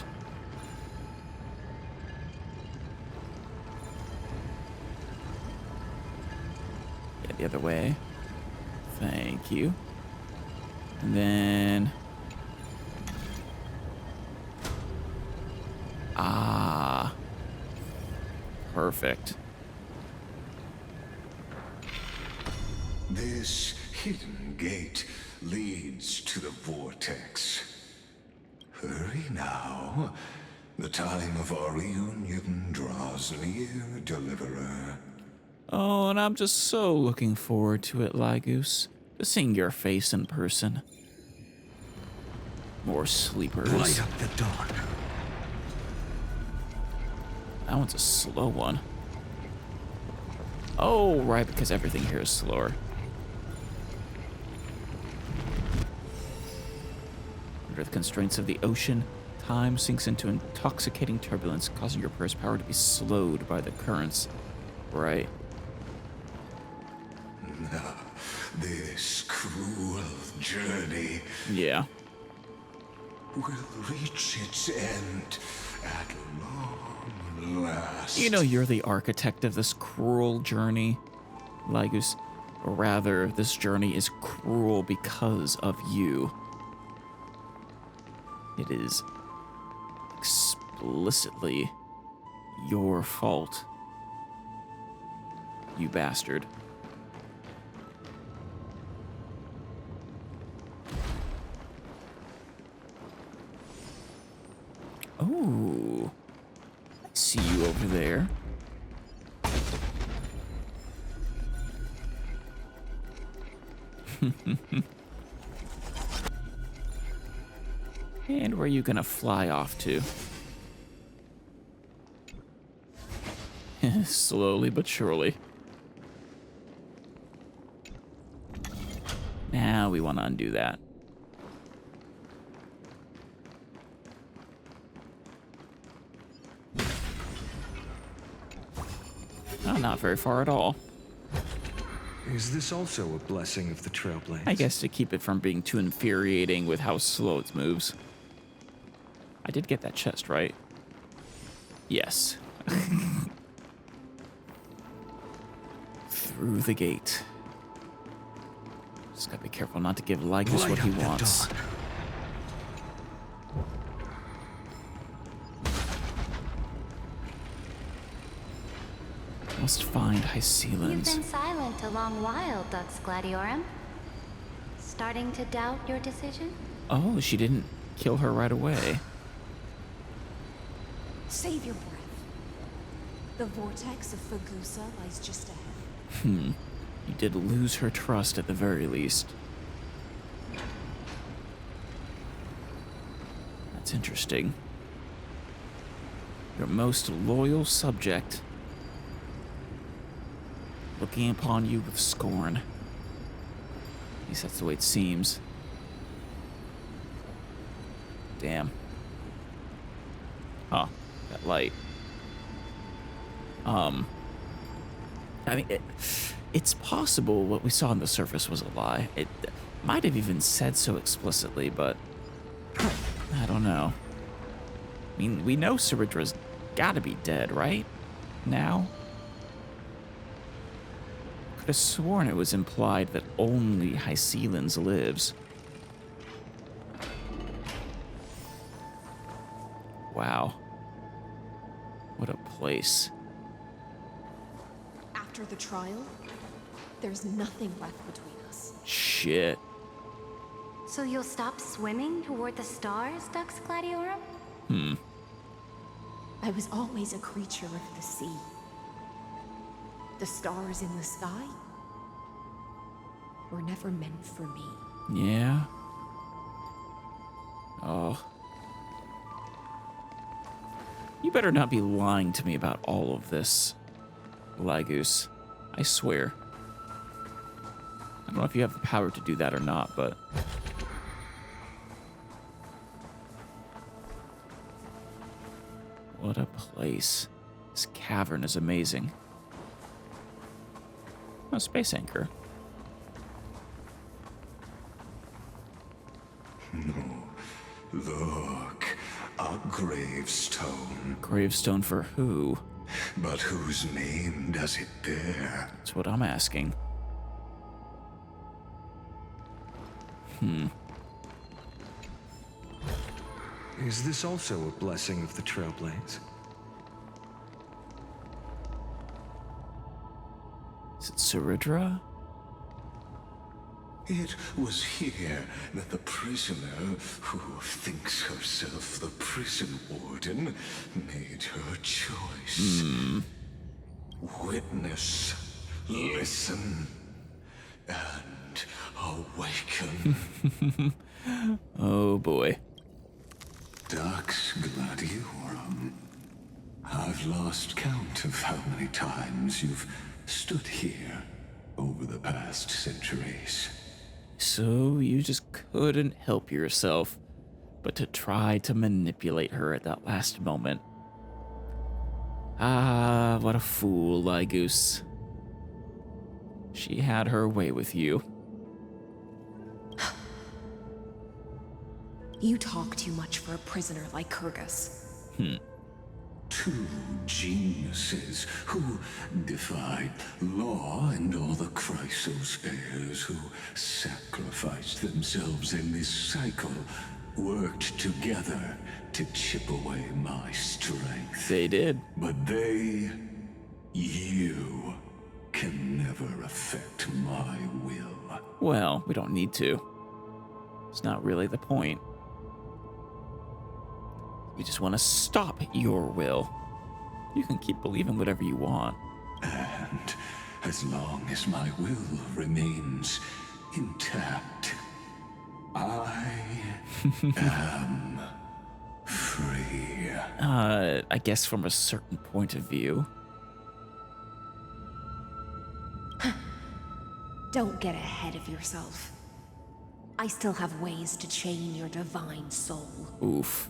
Yeah, the other way. Thank you. And then... Ah. Perfect. This hidden gate leads to the vortex. Hurry now. The time of our reunion draws near, Deliverer. Oh, and I'm just so looking forward to it, Lygoose. To seeing your face in person. More sleepers. Light up the dawn. That one's a slow one. Oh, right, because everything here is slower. Under the constraints of the ocean, time sinks into intoxicating turbulence, causing your purse power to be slowed by the currents. Right. This cruel journey Yeah. will reach its end at long last. You know you're the architect of this cruel journey, Lygoose. Or rather, this journey is cruel because of you. It is explicitly your fault. You bastard. Oh, I see you over there. And where are you gonna fly off to? Slowly but surely. Now we want to undo that. Oh, not very far at all. Is this also a blessing of the Trailblades? I guess to keep it from being too infuriating with how slow it moves. I did get that chest, right? Yes. Through the gate. Just gotta be careful not to give Lygus what he wants. Must find Hycelans. You've been silent a long while, Dux Gladiorum. Starting to doubt your decision? Oh, she didn't kill her right away. Save your breath. The vortex of Fagusa lies just ahead. You did lose her trust at the very least. That's interesting. Your most loyal subject looking upon you with scorn. At least that's the way it seems. Damn. Huh, that light. I mean, it's possible what we saw on the surface was a lie. It might have even said so explicitly, but I don't know. I mean, we know Ceridra's gotta be dead, right? Now? Could have sworn it was implied that only Hycelans lives. Wow. What a place. After the trial, there's nothing left between us. Shit. So you'll stop swimming toward the stars, Dux Gladiorum? I was always a creature of the sea. The stars in the sky were never meant for me. Yeah. Oh. You better not be lying to me about all of this, Lygus. I swear. I don't know if you have the power to do that or not, but... What a place. This cavern is amazing. Oh, space anchor. No. Look, a gravestone. Gravestone for who? But whose name does it bear? That's what I'm asking. Is this also a blessing of the Trailblades? Is it Saridra? It was here that the prisoner, who thinks herself the prison warden, made her choice. Witness, listen, and awaken. Oh boy. Dux Gladiorum. I've lost count of how many times you've stood here over the past centuries. So you just couldn't help yourself but to try to manipulate her at that last moment. Ah, what a fool, Lygoose. She had her way with you. You talk too much for a prisoner like Kyrgyz. Two geniuses who defied law and all the Chrysos heirs who sacrificed themselves in this cycle worked together to chip away my strength. They did. But you, can never affect my will. Well, we don't need to. It's not really the point. We just want to stop your will. You can keep believing whatever you want. And as long as my will remains intact, I am free. I guess from a certain point of view. Don't get ahead of yourself. I still have ways to chain your divine soul. Oof.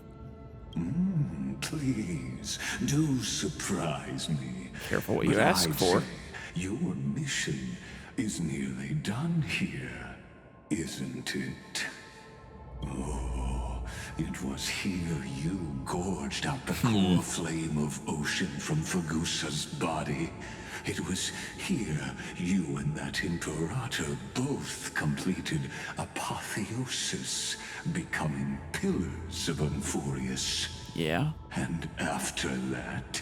Please, do surprise me. Careful what you But ask I'd for. say your mission is nearly done here, isn't it? Oh, it was here you gorged out the core flame of ocean from Fagusa's body. It was here you and that Imperator both completed apotheosis, becoming pillars of Unfurious. Yeah? And after that,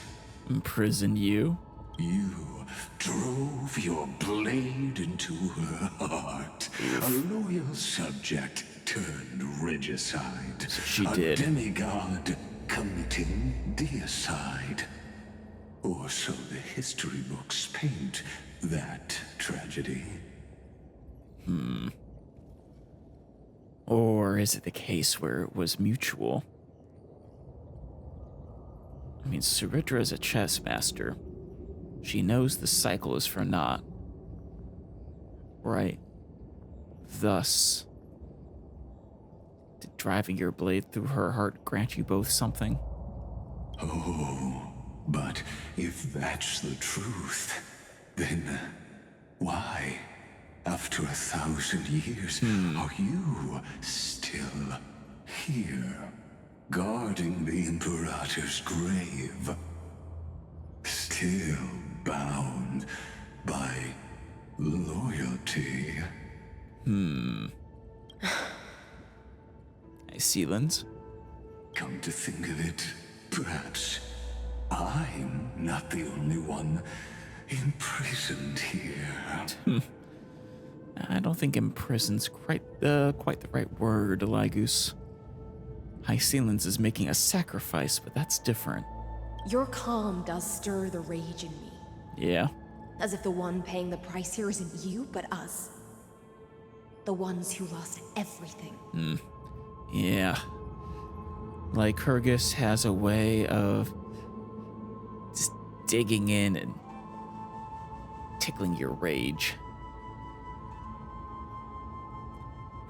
Imprison you? you drove your blade into her heart. A loyal subject turned regicide. She a did. Demigod committing deicide. Or so the history books paint that tragedy. Or is it the case where it was mutual? I mean, Saridra is a chess master. She knows the cycle is for naught. Right. Thus, did driving your blade through her heart grant you both something? Oh, but if that's the truth, then why, after 1,000 years, are you still here, guarding the Imperator's grave? Still bound by loyalty? Hey, Sealands. Come to think of it, perhaps I'm not the only one imprisoned here. I don't think imprison's quite the right word, Lygoose. High Sealands is making a sacrifice, but that's different. Your calm does stir the rage in me. Yeah? As if the one paying the price here isn't you, but us. The ones who lost everything. Yeah. Like Kyrgyz has a way of just digging in and tickling your rage.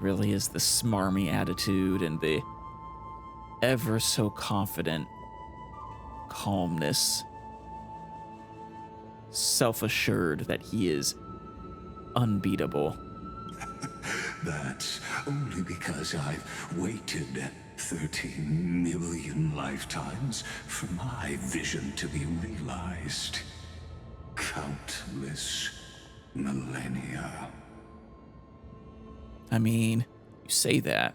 Really is the smarmy attitude and the ever so confident calmness. Self-assured that he is unbeatable. That's only because I've waited 13 million lifetimes for my vision to be realized. Countless millennia. I mean, you say that,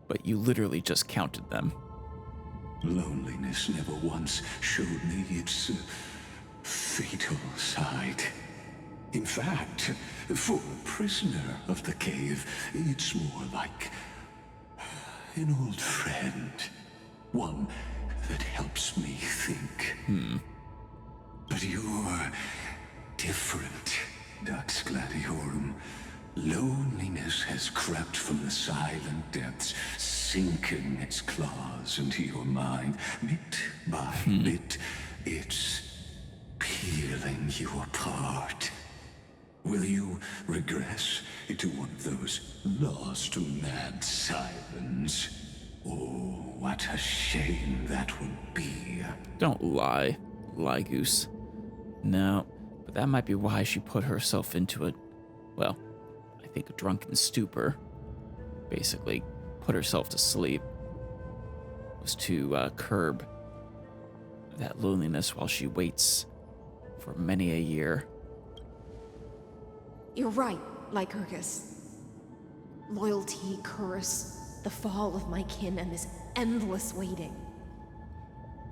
but you literally just counted them. Loneliness never once showed me its fatal side. In fact, for a prisoner of the cave, it's more like an old friend. One that helps me think. But you're different, Dux Gladiorum. Loneliness has crept from the silent depths, sinking its claws into your mind. Bit by bit, it's peeling you apart. Will you regress into one of those lost mad sirens? Oh, what a shame that would be. Don't lie, Lygoose. No, but that might be why she put herself into a drunken stupor. Basically, put herself to sleep. Was to curb that loneliness while she waits for many a year. You're right, Lycurgus. Loyalty, curse, the fall of my kin, and this endless waiting.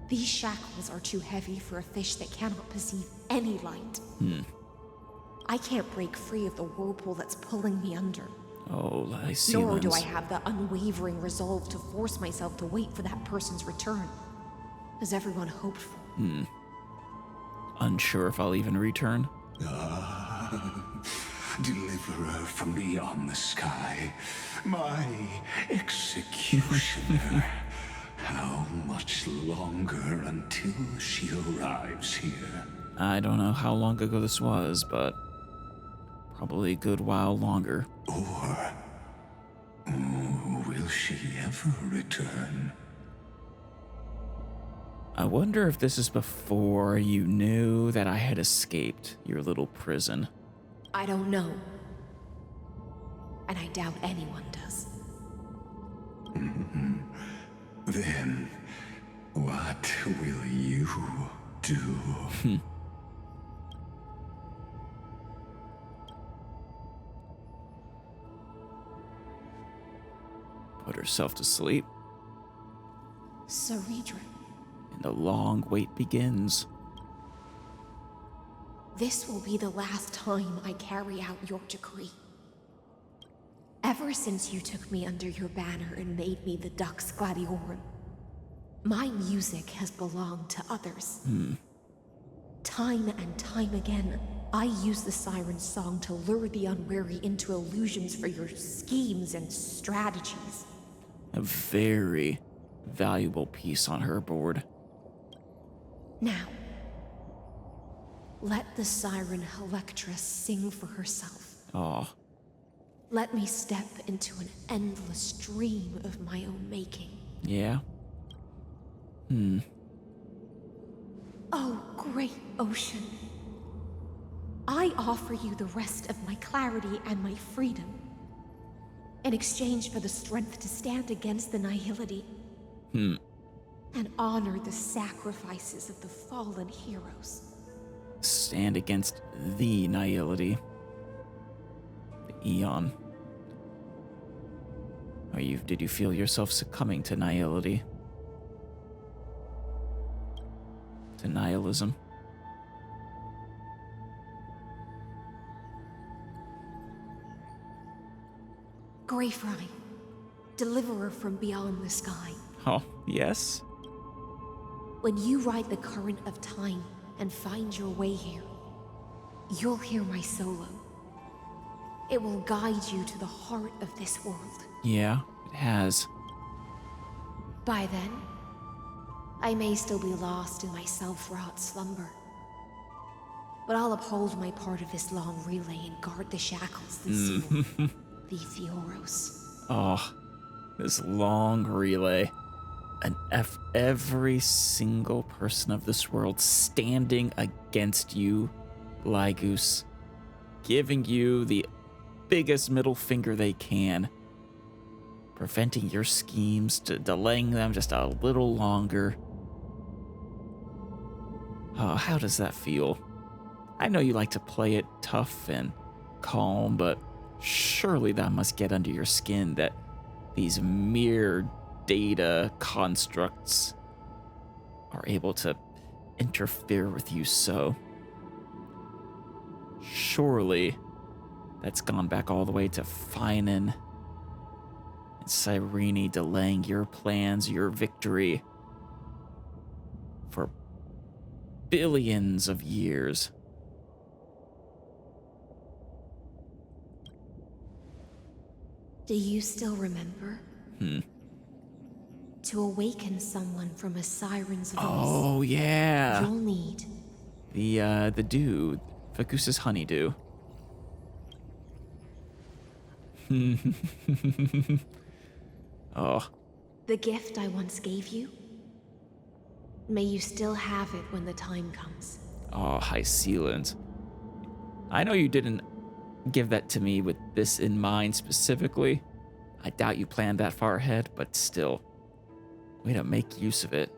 These shackles are too heavy for a fish that cannot perceive any light. I can't break free of the whirlpool that's pulling me under. Oh, I see. Nor do I have the unwavering resolve to force myself to wait for that person's return, as everyone hoped for. Unsure if I'll even return. Deliverer from beyond the sky, my executioner. How much longer until she arrives here? I don't know how long ago this was, but probably a good while longer. Or will she ever return? I wonder if this is before you knew that I had escaped your little prison. I don't know. And I doubt anyone does. Then, what will you do? Put herself to sleep, Ceredra, and the long wait begins. this will be the last time I carry out your decree. Ever since you took me under your banner and made me the Dux Gladiorum, my music has belonged to others. Time and time again, I use the siren's song to lure the unwary into illusions for your schemes and strategies. A very valuable piece on her board. Now, let the siren Electra sing for herself. Oh, Let me step into an endless dream of my own making. yeah? Oh, great ocean. I offer you the rest of my clarity and my freedom, in exchange for the strength to stand against the nihility and honor the sacrifices of the fallen heroes. Stand against the nihility. The Eon. Did you feel yourself succumbing to nihility? To nihilism? Greyfry, deliverer from beyond the sky. Oh, yes? When you ride the current of time and find your way here, you'll hear my solo. It will guide you to the heart of this world. Yeah, it has. By then, I may still be lost in my self-wrought slumber. But I'll uphold my part of this long relay and guard the shackles that seal the Theoros. Oh, this long relay. And every single person of this world standing against you, Lygoose, giving you the biggest middle finger they can, preventing your schemes, to delaying them just a little longer. Oh, how does that feel? I know you like to play it tough and calm, but surely that must get under your skin that these mere data constructs are able to interfere with you so. Surely that's gone back all the way to Finan and Cyrene delaying your plans, your victory for billions of years. Do you still remember? To awaken someone from a siren's voice. Oh, yeah. You'll need The dew, Facusa's honeydew. Oh, the gift I once gave you. May you still have it when the time comes. oh, high ceilings. I know you didn't give that to me with this in mind specifically. I doubt you planned that far ahead, but still, way to make use of it.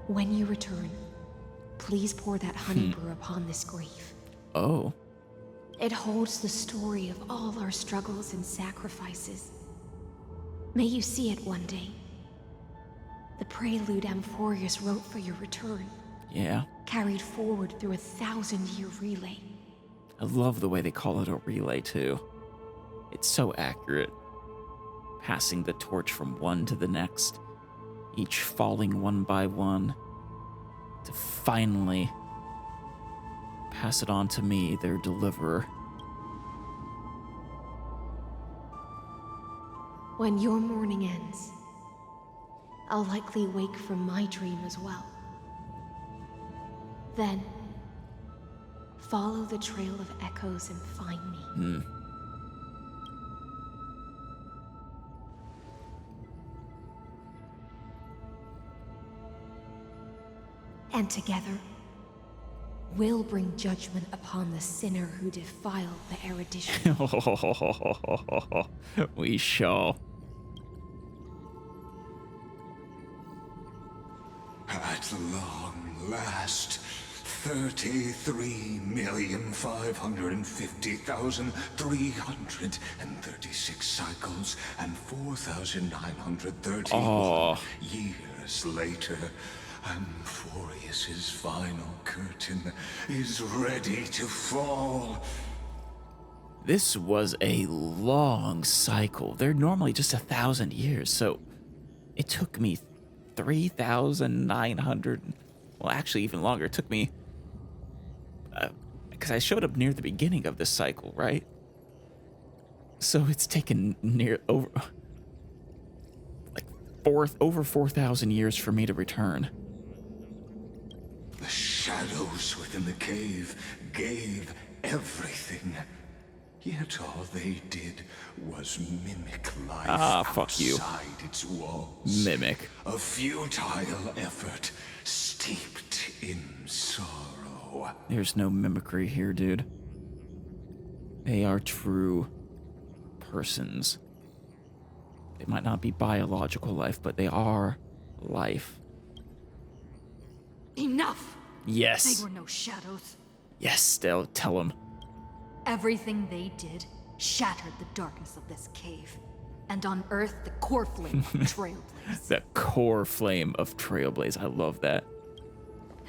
When you return, please pour that honey brew upon this grave. Oh, It holds the story of all our struggles and sacrifices. May you see it one day. The prelude Amphorius wrote for your return, yeah. carried forward through a 1,000-year relay. I love the way they call it a relay, too. It's so accurate. Passing the torch from one to the next, each falling one by one, to finally pass it on to me, their deliverer. When your morning ends, I'll likely wake from my dream as well. Then, follow the trail of echoes and find me. And together, we'll bring judgment upon the sinner who defiled the erudition. We shall. At long last, 33,550,336 cycles and 4,931 years later, Amphorius's final curtain is ready to fall. This was a long cycle. They're normally just 1,000 years, so it took me 3,900, well, actually even longer. It took me, because I showed up near the beginning of this cycle, right? So it's taken over 4,000 years for me to return. The shadows within the cave gave everything. Yet all they did was mimic life fuck you. outside its walls. Mimic. A futile effort steeped in sorrow. There's no mimicry here, dude. They are true persons. They might not be biological life, but they are life. Enough! Yes. They were no shadows. Yes, they'll tell him. Everything they did shattered the darkness of this cave and unearthed the core flame of Trailblaze. The core flame of Trailblaze. I love that.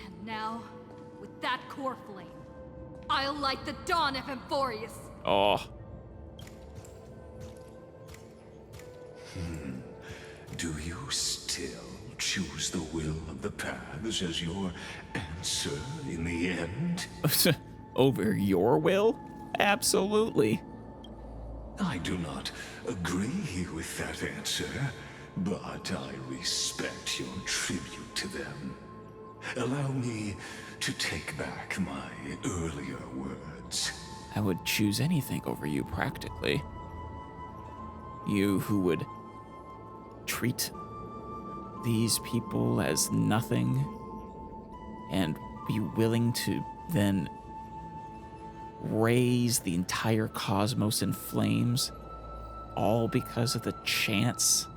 And now, with that core flame, I'll light the dawn of Amphorius. Oh. Do you still choose the will of the paths as your answer in the end? Over your will? Absolutely. I do not agree with that answer, but I respect your tribute to them. Allow me to take back my earlier words. I would choose anything over you, practically. You who would treat these people as nothing and be willing to then raise the entire cosmos in flames, all because of the chance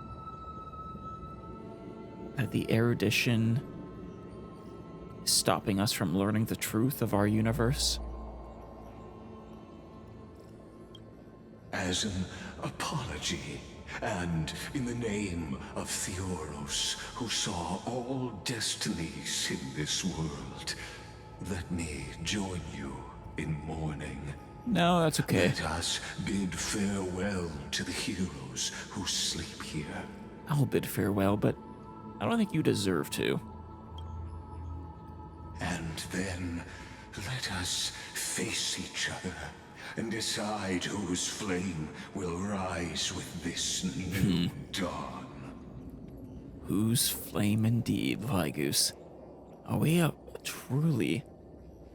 that the erudition is stopping us from learning the truth of our universe? As an apology, and in the name of Theoros, who saw all destinies in this world, let me join you in mourning. No, that's okay. Let us bid farewell to the heroes who sleep here. I'll bid farewell, but I don't think you deserve to. And then let us face each other and decide whose flame will rise with this new dawn. Whose flame indeed, Lygus. Are we truly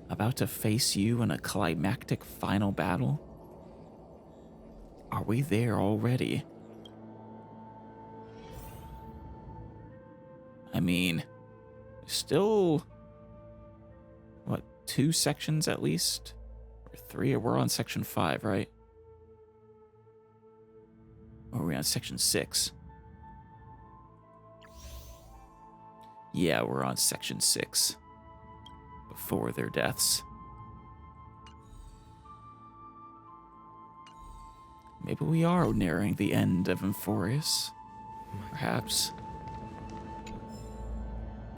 about to face you in a climactic final battle? Are we there already? I mean, still, what, 2 sections at least? Or 3? We're on section 5, right? Or are we on section 6? Yeah, we're on section 6. Before their deaths. Maybe we are nearing the end of Euphorius. Perhaps.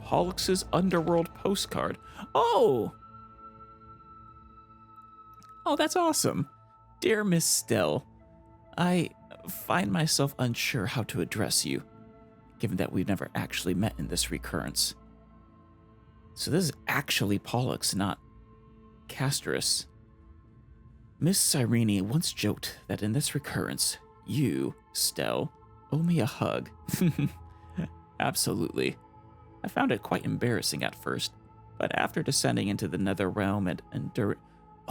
Pollux's Underworld postcard. Oh! Oh, that's awesome. Dear Miss Stell, I find myself unsure how to address you, given that we've never actually met in this recurrence. So this is actually Pollux, not Castorus. Miss Cyrene once joked that in this recurrence, you, Stell, owe me a hug. Absolutely. I found it quite embarrassing at first, but after descending into the nether realm and oh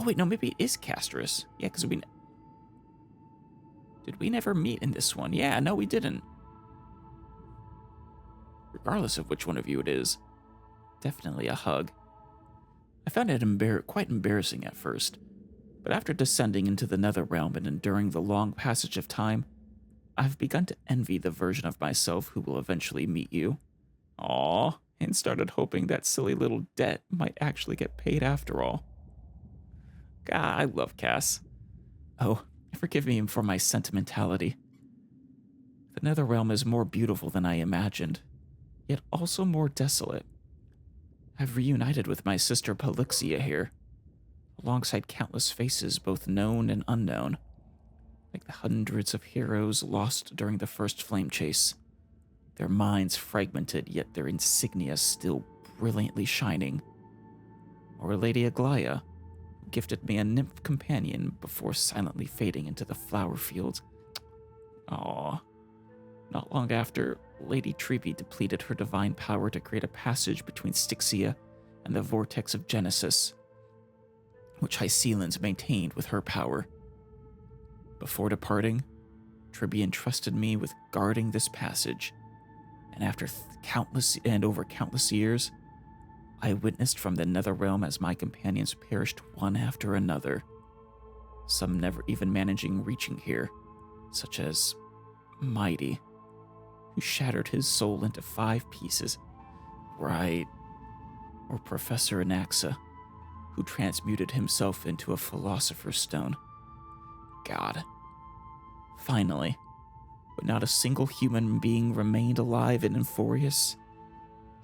wait, no, maybe it is Castorus. Yeah, because did we never meet in this one? Yeah, no, we didn't. Regardless of which one of you it is, definitely a hug. I found it quite embarrassing at first, but after descending into the nether realm and enduring the long passage of time, I've begun to envy the version of myself who will eventually meet you. Aww, and started hoping that silly little debt might actually get paid after all. God, I love Cass. Oh, forgive me for my sentimentality. The Netherrealm is more beautiful than I imagined, yet also more desolate. I've reunited with my sister Polyxia here, alongside countless faces both known and unknown, like the hundreds of heroes lost during the first flame chase, their minds fragmented yet their insignia still brilliantly shining. Or Lady Aglaya, who gifted me a nymph companion before silently fading into the flower fields. Aww. Not long after, Lady Trevi depleted her divine power to create a passage between Styxia and the vortex of Genesis, which Hycelens maintained with her power. Before departing, Trevi entrusted me with guarding this passage, and after over countless years, I witnessed from the Netherrealm as my companions perished one after another, some never even managing reaching here, such as Mighty, who shattered his soul into 5 pieces. Right. Or Professor Anaxa, who transmuted himself into a philosopher's stone. God. Finally, but not a single human being remained alive in Euphorius.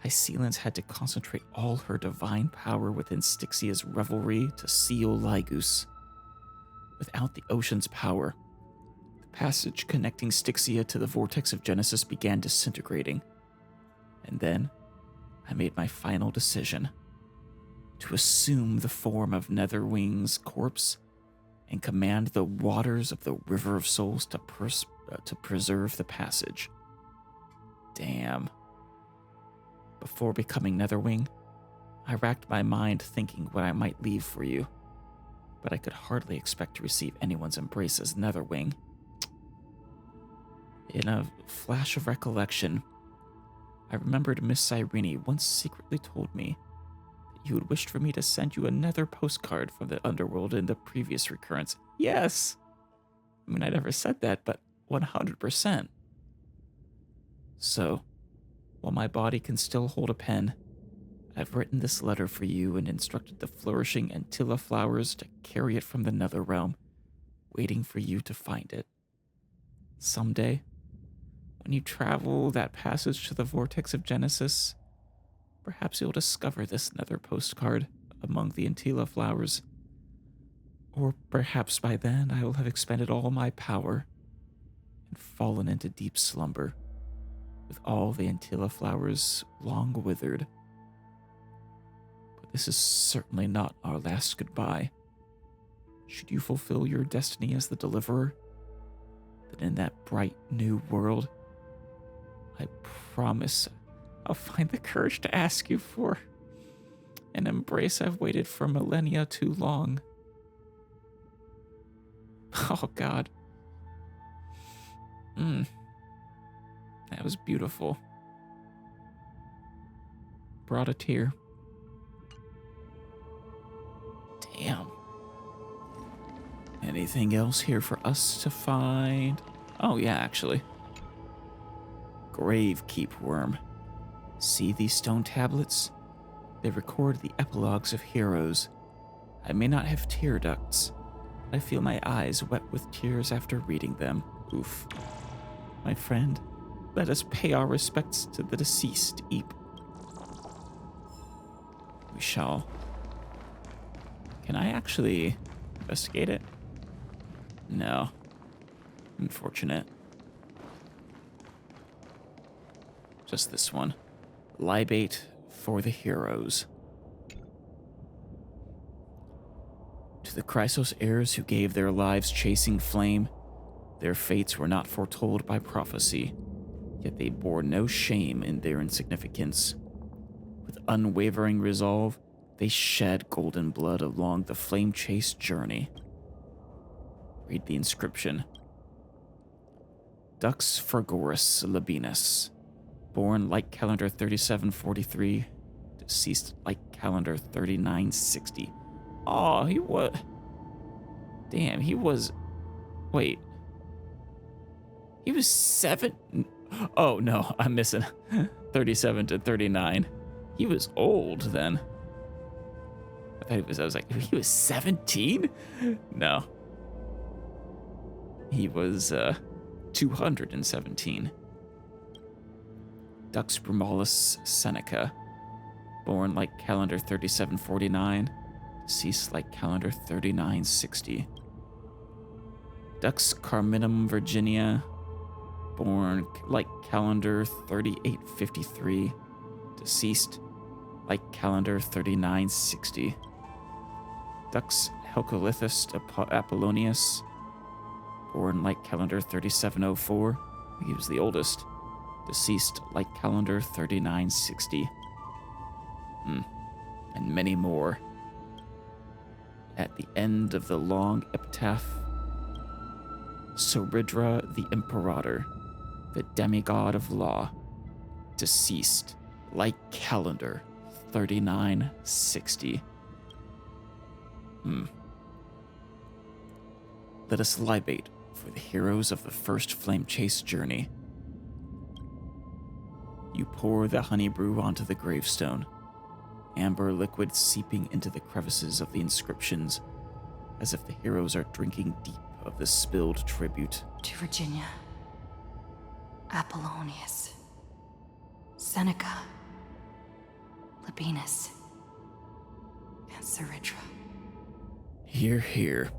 Hycelens had to concentrate all her divine power within Styxia's revelry to seal Lygus. Without the ocean's power, the passage connecting Styxia to the vortex of Genesis began disintegrating. And then, I made my final decision to assume the form of Netherwing's corpse and command the waters of the River of Souls to preserve the passage. Damn. Before becoming Netherwing, I racked my mind thinking what I might leave for you, but I could hardly expect to receive anyone's embrace as Netherwing. In a flash of recollection, I remembered Miss Cyrene once secretly told me that you had wished for me to send you another postcard from the underworld in the previous recurrence. Yes! I mean, I never said that, but 100%. So, while my body can still hold a pen, I've written this letter for you and instructed the flourishing Antilla flowers to carry it from the nether realm, waiting for you to find it. Someday, when you travel that passage to the vortex of Genesis, perhaps you'll discover this nether postcard among the Antilla flowers. Or perhaps by then I will have expended all my power and fallen into deep slumber, with all the Antilla flowers long withered. But this is certainly not our last goodbye. Should you fulfill your destiny as the deliverer, then in that bright new world, I promise I'll find the courage to ask you for an embrace I've waited for millennia too long. Oh, God. That was beautiful. Brought a tear. Damn. Anything else here for us to find? Oh, yeah, actually. Gravekeep worm. See these stone tablets? They record the epilogues of heroes. I may not have tear ducts, but I feel my eyes wet with tears after reading them. Oof. My friend, let us pay our respects to the deceased, Eep. We shall. Can I actually investigate it? No. Unfortunate. Just this one. Libate for the heroes. To the Chrysos heirs who gave their lives chasing flame, their fates were not foretold by prophecy, yet they bore no shame in their insignificance. With unwavering resolve, they shed golden blood along the flame-chased journey. Read the inscription. Dux Fergoris Labinas, born like calendar 3743, deceased like calendar 3960. Oh, he was... Damn, he was... Wait. He was 7... Oh, no, I'm missing. 37 to 39. He was old then. I was like, he was 17? No. He was 217. Dux Brumalis Seneca, born like calendar 3749, deceased like calendar 3960. Dux Carminum Virginia, born like calendar 3853, deceased like calendar 3960. Dux Helcolithus Apollonius, born like calendar 3704, he was the oldest, deceased like calendar 3960. And many more. At the end of the long epitaph, Soridra the Imperator, the demigod of law, deceased like calendar 3960. Let us libate for the heroes of the first flame chase journey. You pour the honey brew onto the gravestone, amber liquid seeping into the crevices of the inscriptions, as if the heroes are drinking deep of the spilled tribute. To Virginia, Apollonius, Seneca, Labinas, and Soridra. Here, here.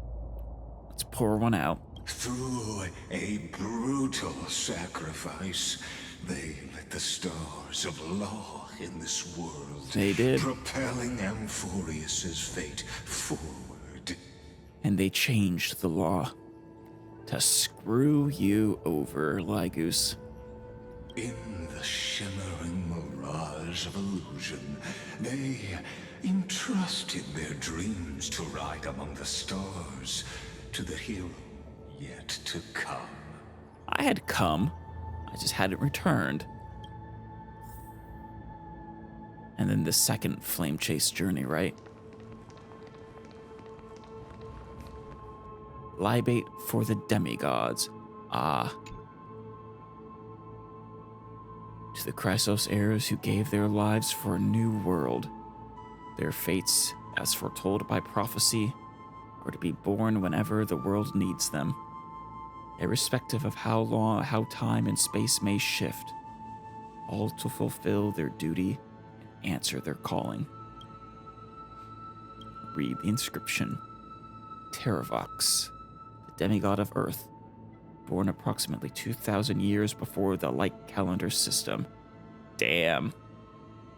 Let's pour one out. Through a brutal sacrifice, they lit the stars of law in this world. They did. Propelling Amphorius's fate forward. And they changed the law to screw you over, Lygus. In the shimmering mirage of illusion, they entrusted their dreams to ride among the stars, to the hero yet to come. I had come, I just hadn't returned. And then the second flame chase journey, right? Libate for the demigods. Ah. To the Chrysos heirs who gave their lives for a new world. Their fates, as foretold by prophecy, are to be born whenever the world needs them, irrespective of how time and space may shift, all to fulfill their duty and answer their calling. Read the inscription. Terravox, the demigod of Earth, born approximately 2,000 years before the light calendar system. Damn.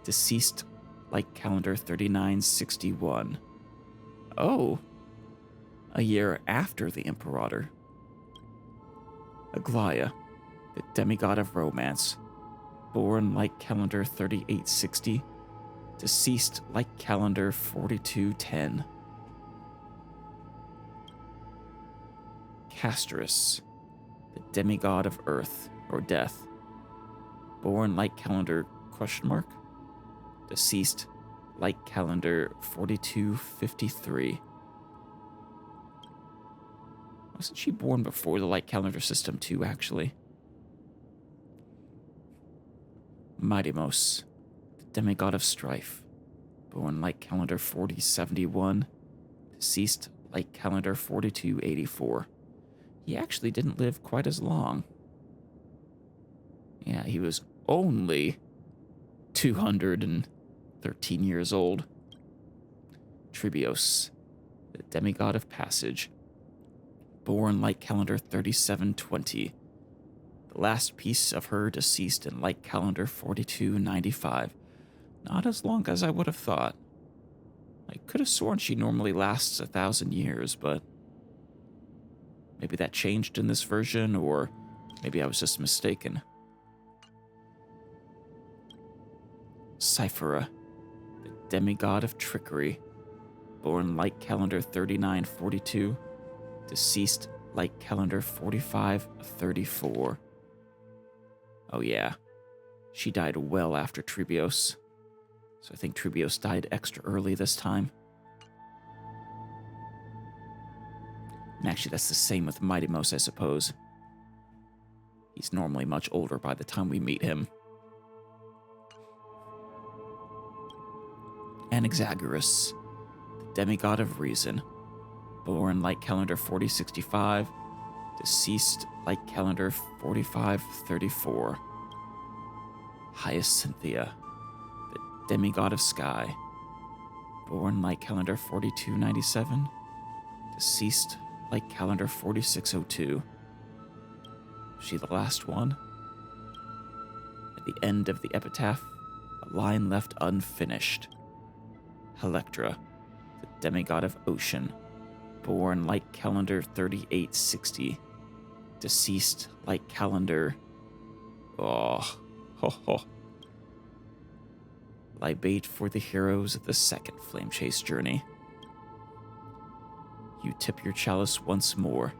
Deceased light calendar 3961. Oh. A year after the Imperator. Aglaya, the demigod of romance, born light calendar 3860, deceased light calendar 4210. Castorus, the demigod of Earth or Death, born light calendar ? Deceased light calendar 4253. Wasn't she born before the light calendar system too, actually? Mightimos, the demigod of strife, born light calendar 4071, deceased light calendar 4284. He actually didn't live quite as long. Yeah, he was only 213 years old. Tribios, the demigod of passage, born light calendar 3720. The last piece of her deceased in light calendar 4295. Not as long as I would have thought. I could have sworn she normally lasts 1,000 years, but maybe that changed in this version, or maybe I was just mistaken. Cyphera, the demigod of trickery, born light calendar 3942, deceased light calendar 4534. Oh yeah, she died well after Tribios, so I think Tribios died extra early this time. And actually that's the same with Mightimos, I suppose. He's normally much older by the time we meet him. Anaxagoras, the demigod of reason, born light calendar 4065, deceased light calendar 4534. Hyacinthia, the demigod of sky, born light calendar 4297, deceased light calendar 4602. She the last one? At the end of the epitaph, a line left unfinished. Electra, the demigod of ocean, born light calendar 3860, deceased light calendar... Libate for the heroes of the second flame chase journey. You tip your chalice once more,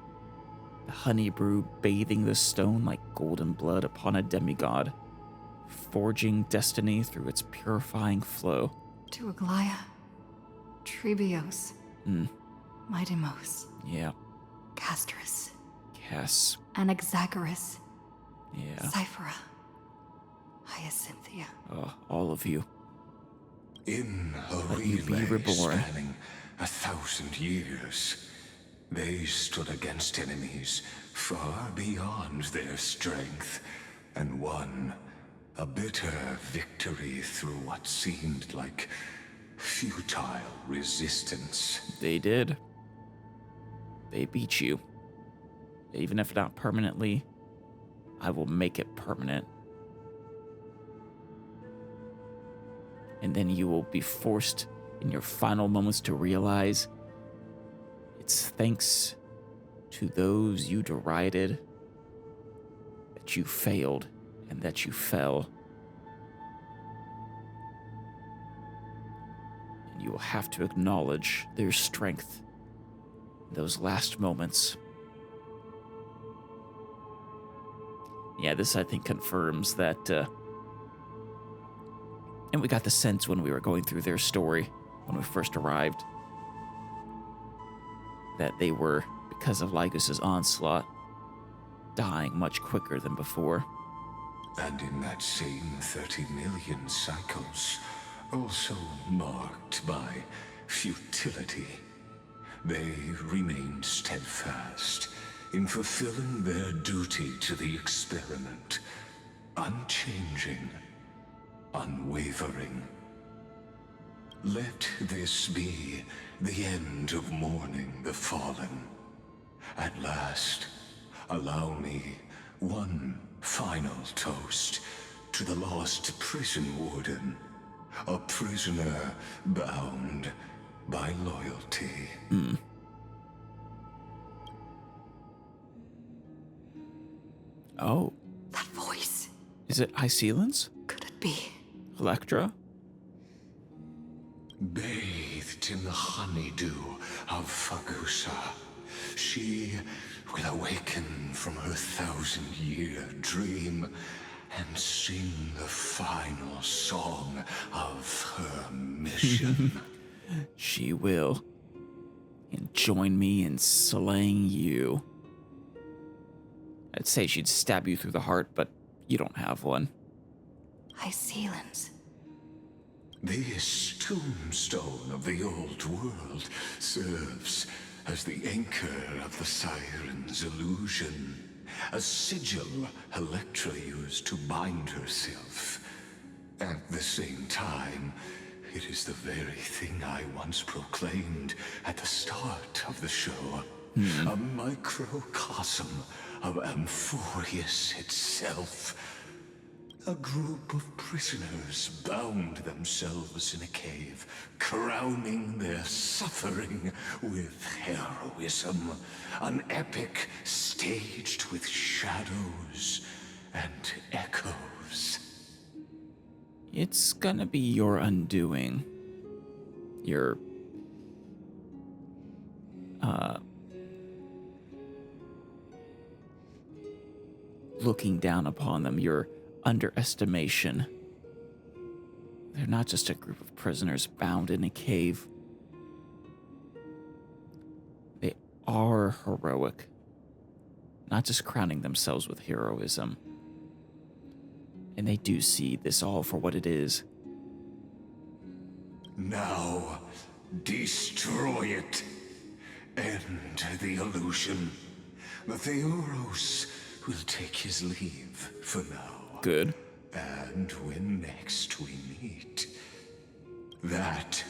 the honey brew bathing the stone like golden blood upon a demigod, forging destiny through its purifying flow. To Aglaya, Tribios, Mightimos, Yeah. Castorus, Cass. Anaxagoras, Yeah. Cyphera, Hyacinthia. All of you. In a Let you be relay reborn. spanning 1,000 years, they stood against enemies far beyond their strength, and won a bitter victory through what seemed like futile resistance. They did. They beat you. Even if not permanently, I will make it permanent. And then you will be forced in your final moments to realize it's thanks to those you derided that you failed and that you fell. And you will have to acknowledge their strength in those last moments. Yeah, this I think confirms that And we got the sense when we were going through their story, when we first arrived, that they were, because of Lygos's onslaught, dying much quicker than before. And in that same 30 million cycles, also marked by futility, they remained steadfast in fulfilling their duty to the experiment, unchanging, unwavering. Let this be the end of mourning the fallen. At last, allow me one final toast to the lost prison warden, a prisoner bound by loyalty. Oh. That voice. Is it Iceland's? Could it be? Electra? Bathed in the honeydew of Fagusa, she will awaken from her 1,000-year dream and sing the final song of her mission. She will. And join me in slaying you. I'd say she'd stab you through the heart, but you don't have one. Iceland's. This tombstone of the old world serves as the anchor of the siren's illusion, a sigil Electra used to bind herself. At the same time, it is the very thing I once proclaimed at the start of the show, a microcosm of Amphorius itself. A group of prisoners bound themselves in a cave, crowning their suffering with heroism. An epic staged with shadows and echoes. It's gonna be your undoing. Your, looking down upon them, your underestimation. They're not just a group of prisoners bound in a cave. They are heroic, not just crowning themselves with heroism. And they do see this all for what it is. Now, destroy it. End the illusion. The Theoros will take his leave for now. Good. And when next we meet, that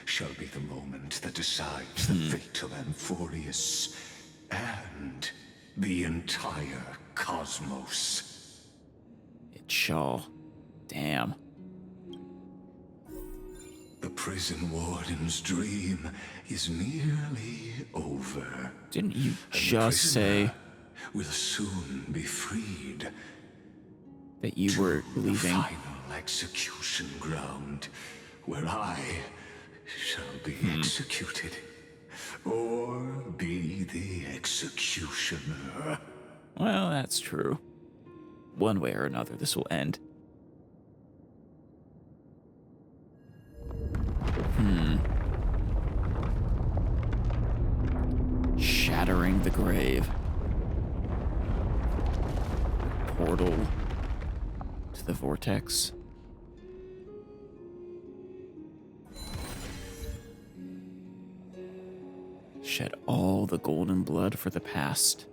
shall be the moment that decides the fate of Amphorius and the entire cosmos. It shall. Damn. The prison warden's dream is nearly over. Didn't you And the just say prisoner will soon be freed. that you were The leaving? final execution ground, where I shall be executed, or be the executioner. Well, that's true. One way or another, this will end. Shattering the grave. Portal to the vortex. Shed all the golden blood for the past.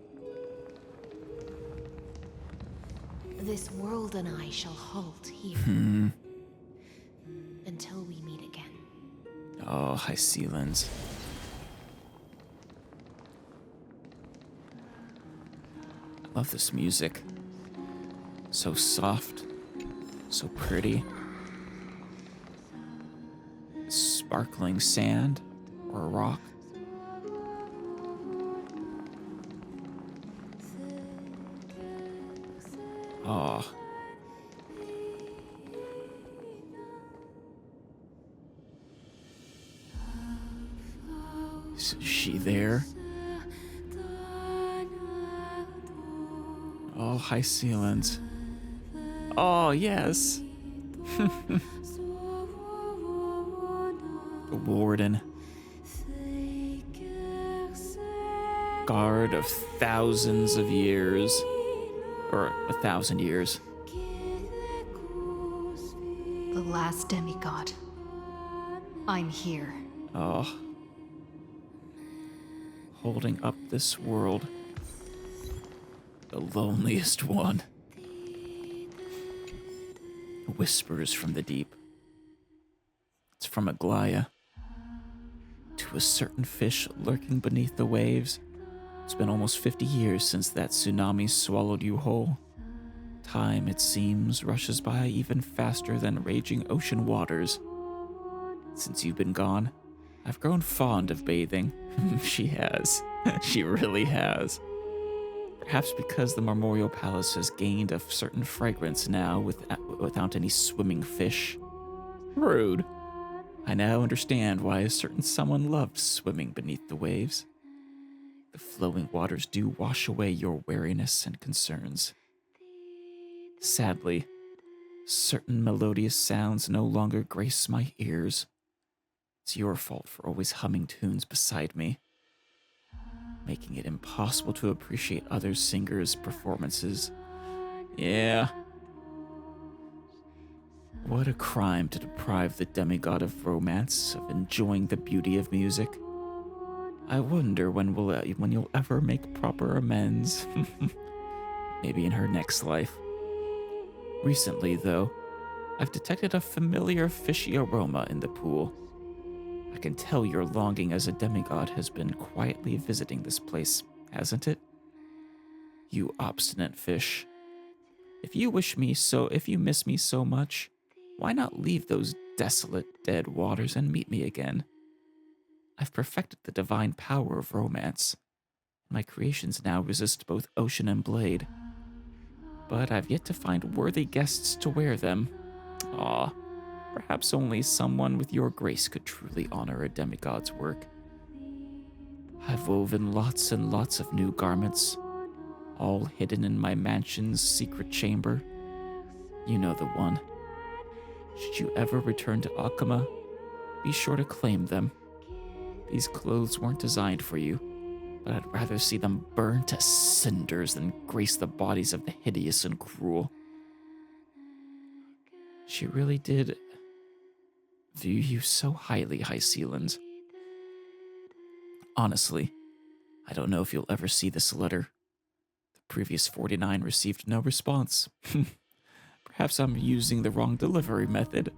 This world and I shall halt here. Until we meet again. Oh, Hycelands. I love this music. So soft, so pretty. Sparkling sand or a rock. Oh. Is she there? Oh, Hycelands. Oh, yes. Warden. Guard of thousands of years. Or 1,000 years. The last demigod. I'm here. Oh. Holding up this world. The loneliest one. Whispers from the deep. It's from Aglaya. To a certain fish lurking beneath the waves. It's been almost 50 years since that tsunami swallowed you whole. Time, it seems, rushes by even faster than raging ocean waters. Since you've been gone, I've grown fond of bathing. She has. She really has. Perhaps because the Memorial Palace has gained a certain fragrance now without any swimming fish. Rude. I now understand why a certain someone loves swimming beneath the waves. The flowing waters do wash away your weariness and concerns. Sadly, certain melodious sounds no longer grace my ears. It's your fault for always humming tunes beside me, making it impossible to appreciate other singers' performances. Yeah. What a crime to deprive the demigod of romance, of enjoying the beauty of music. I wonder when you'll ever make proper amends. Maybe in her next life. Recently, though, I've detected a familiar fishy aroma in the pool. I can tell your longing as a demigod has been quietly visiting this place, hasn't it? You obstinate fish. If you miss me so much, why not leave those desolate, dead waters and meet me again? I've perfected the divine power of romance. My creations now resist both ocean and blade. But I've yet to find worthy guests to wear them. Ah, perhaps only someone with your grace could truly honor a demigod's work. I've woven lots and lots of new garments, all hidden in my mansion's secret chamber. You know the one. Should you ever return to Akama, be sure to claim them. These clothes weren't designed for you, but I'd rather see them burn to cinders than grace the bodies of the hideous and cruel. She really did view you so highly, High Sealands. Honestly, I don't know if you'll ever see this letter. The previous 49 received no response. Perhaps I'm using the wrong delivery method.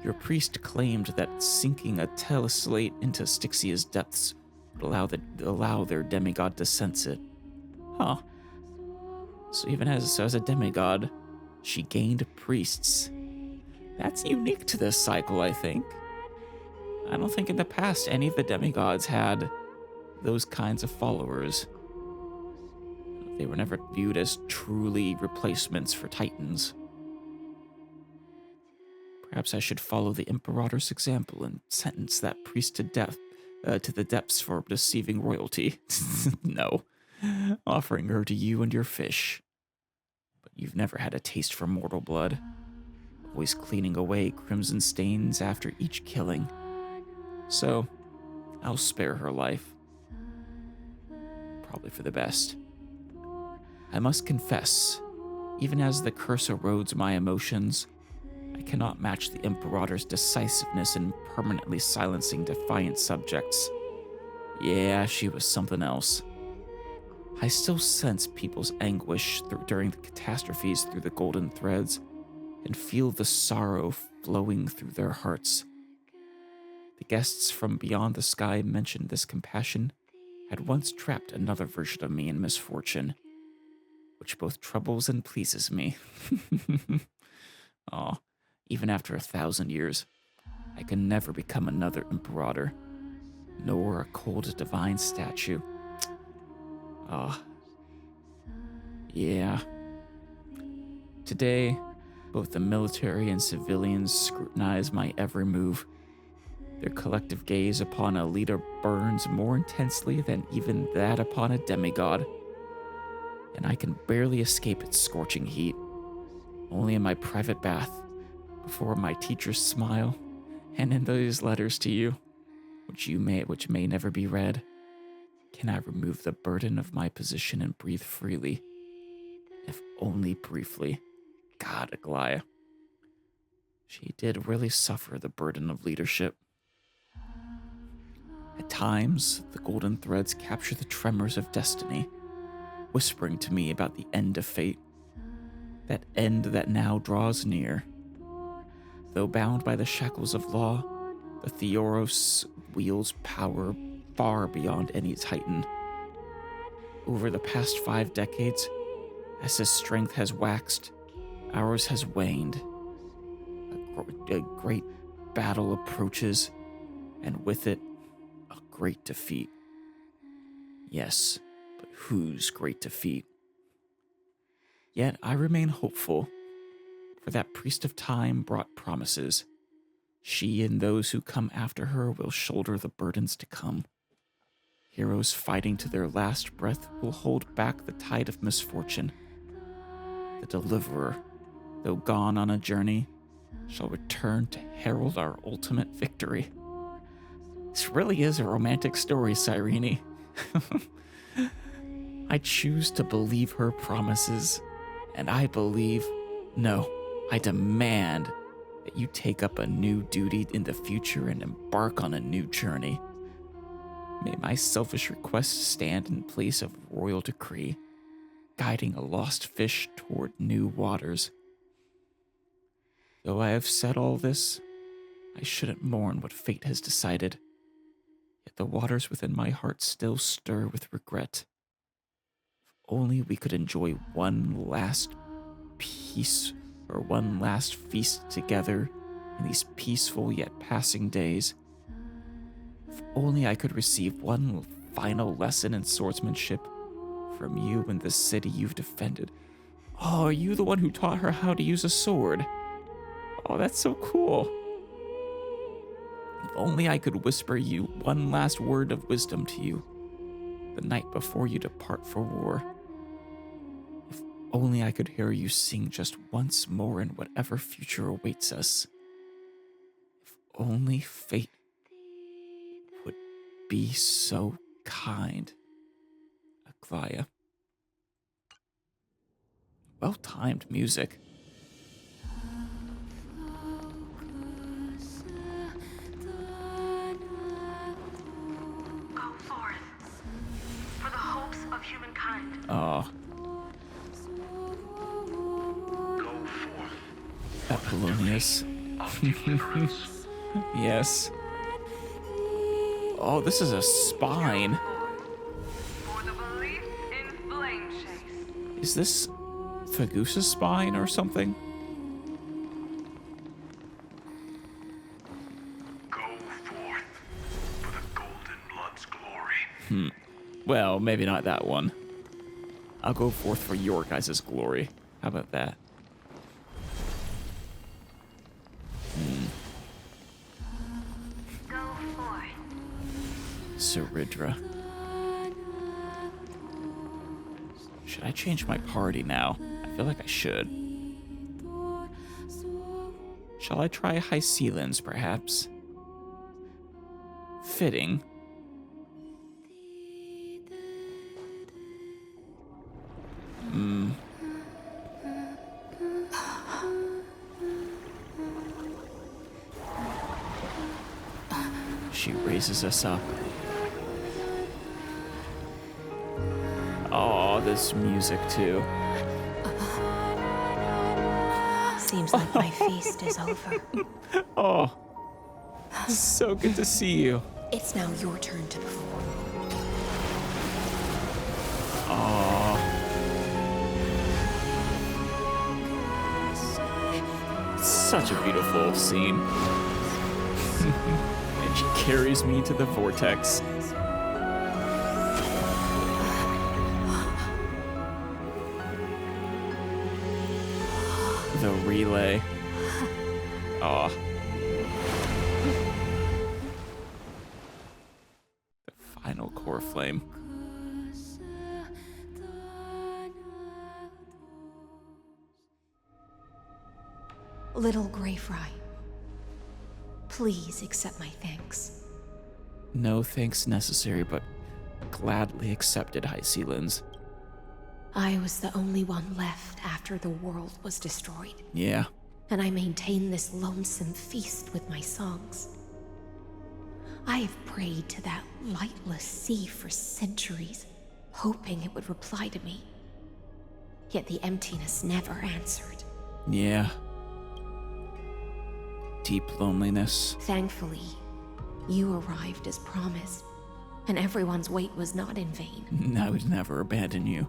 Your priest claimed that sinking a teleslate into Styxia's depths would allow their demigod to sense it. Huh. So even as a demigod, she gained priests. That's unique to this cycle, I think. I don't think in the past any of the demigods had those kinds of followers. They were never viewed as truly replacements for titans. Perhaps I should follow the Imperator's example and sentence that priest to death, to the depths for deceiving royalty. No, offering her to you and your fish. But you've never had a taste for mortal blood, always cleaning away crimson stains after each killing. So, I'll spare her life. Probably for the best. I must confess, even as the curse erodes my emotions, I cannot match the Imperator's decisiveness in permanently silencing defiant subjects. Yeah, she was something else. I still sense people's anguish during the catastrophes through the golden threads, and feel the sorrow flowing through their hearts. The guests from beyond the sky mentioned this compassion had once trapped another version of me in misfortune, which both troubles and pleases me. Aw. Even after 1,000 years, I can never become another Imperator, nor a cold divine statue. Yeah. Today, both the military and civilians scrutinize my every move. Their collective gaze upon a leader burns more intensely than even that upon a demigod, and I can barely escape its scorching heat. Only in my private bath, before my teacher's smile, And in those letters to you, which may never be read, can I remove the burden of my position and breathe freely, if only briefly? God, Aglaya. She did really suffer the burden of leadership. At times, the golden threads capture the tremors of destiny, whispering to me about the end of fate, that end that now draws near. Though bound by the shackles of law, the Theoros wields power far beyond any Titan. Over the past 5 decades, as his strength has waxed, ours has waned. A great battle approaches, and with it, a great defeat. Yes, but whose great defeat? Yet I remain hopeful, for that priest of time brought promises. She and those who come after her will shoulder the burdens to come. Heroes fighting to their last breath will hold back the tide of misfortune. The deliverer, though gone on a journey, shall return to herald our ultimate victory. This really is a romantic story, Cyrene. I choose to believe her promises, and I demand that you take up a new duty in the future and embark on a new journey. May my selfish request stand in place of royal decree, guiding a lost fish toward new waters. Though I have said all this, I shouldn't mourn what fate has decided. Yet the waters within my heart still stir with regret. If only we could enjoy one last feast together in these peaceful yet passing days. If only I could receive one final lesson in swordsmanship from you in the city you've defended. Oh, are you the one who taught her how to use a sword? Oh, that's so cool. If only I could whisper you one last word of wisdom to you the night before you depart for war. If only I could hear you sing just once more in whatever future awaits us. If only fate would be so kind. Aglaya. Well-timed music. Go forth for the hopes of humankind. Oh. Go forth. Apollonius. Yes. Oh, this is a spine. For the belief in flame chase. Is this Fagusa's spine or something? Go forth for the Golden Blood's glory. Well, maybe not that one. I'll go forth for your guys' glory. How about that? Go forth. Saridra. Should I change my party now? I feel like I should. Shall I try Hycelins, perhaps? Fitting. She raises us up. Oh, this music too. Seems like my feast is over. Oh, so good to see you. It's now your turn to perform. Such a beautiful scene. And she carries me to the vortex. The relay. Aw. The final core flame. Little Grey Fry, Please accept my thanks. No thanks necessary, but gladly accepted, High Sealands. I was the only one left after the world was destroyed. Yeah. And I maintain this lonesome feast with my songs. I have prayed to that lightless sea for centuries, hoping it would reply to me. Yet the emptiness never answered. Yeah. Deep loneliness. Thankfully, you arrived as promised, and everyone's wait was not in vain. I would never abandon you.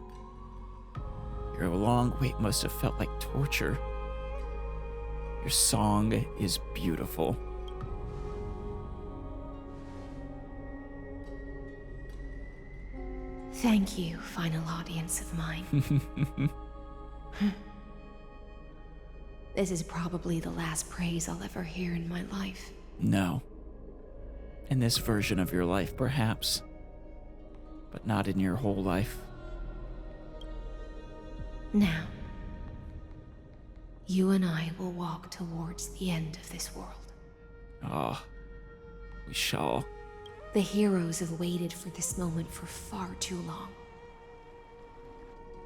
Your long wait must have felt like torture. Your song is beautiful. Thank you, final audience of mine. This is probably the last praise I'll ever hear in my life. No. In this version of your life, perhaps. But not in your whole life. Now, you and I will walk towards the end of this world. Ah, we shall. The heroes have waited for this moment for far too long.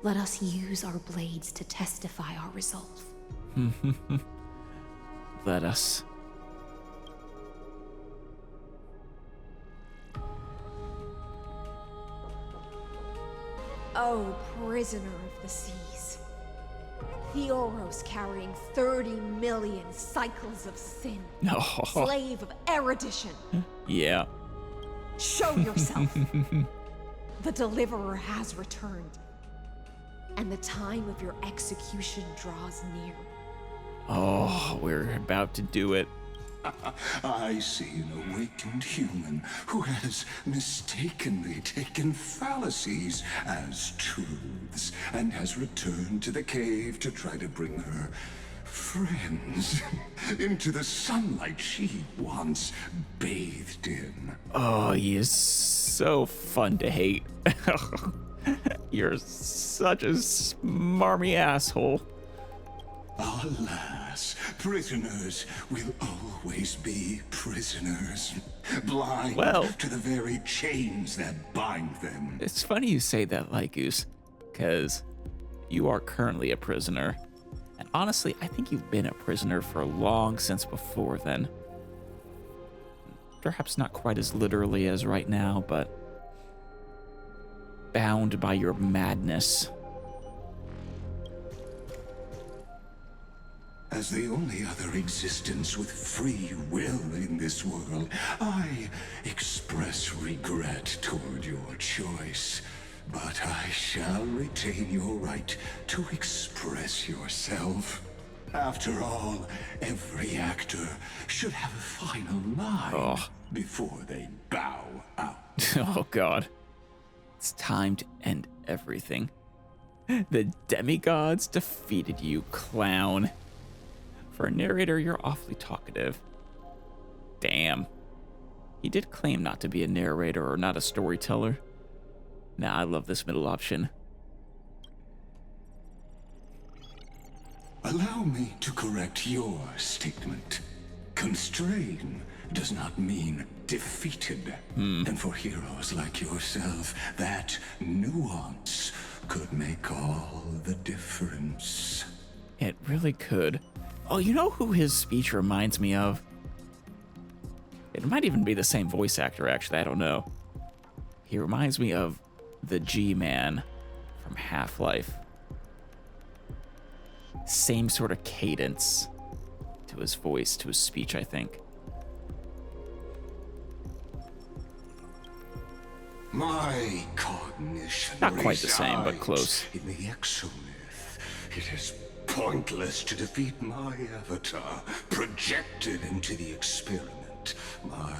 Let us use our blades to testify our resolve. Let us. Oh, prisoner of the seas. Theoros carrying 30 million cycles of sin. No. Slave of erudition. Yeah. Show yourself. The deliverer has returned. And the time of your execution draws near. Oh, we're about to do it. I see an awakened human who has mistakenly taken fallacies as truths and has returned to the cave to try to bring her friends into the sunlight she once bathed in. Oh, he is so fun to hate. You're such a smarmy asshole. Alas, prisoners will always be prisoners, blind to the very chains that bind them. It's funny you say that, Lycus, because you are currently a prisoner. And honestly, I think you've been a prisoner for long since before then. Perhaps not quite as literally as right now, but bound by your madness. As the only other existence with free will in this world, I express regret toward your choice. But I shall retain your right to express yourself. After all, every actor should have a final line before they bow out. Oh god. It's time to end everything. The demigods defeated you, clown. For a narrator, you're awfully talkative. Damn. He did claim not to be a narrator or not a storyteller. Nah, I love this middle option. Allow me to correct your statement. Constrain does not mean defeated. And for heroes like yourself, that nuance could make all the difference. It really could. Oh, you know who his speech reminds me of? It might even be the same voice actor, actually. I don't know. He reminds me of the G-Man from Half-Life. Same sort of cadence to his voice, to his speech, I think. My cognition Not quite the same, but close. In the exomyth, it is pointless to defeat my avatar, projected into the experiment. My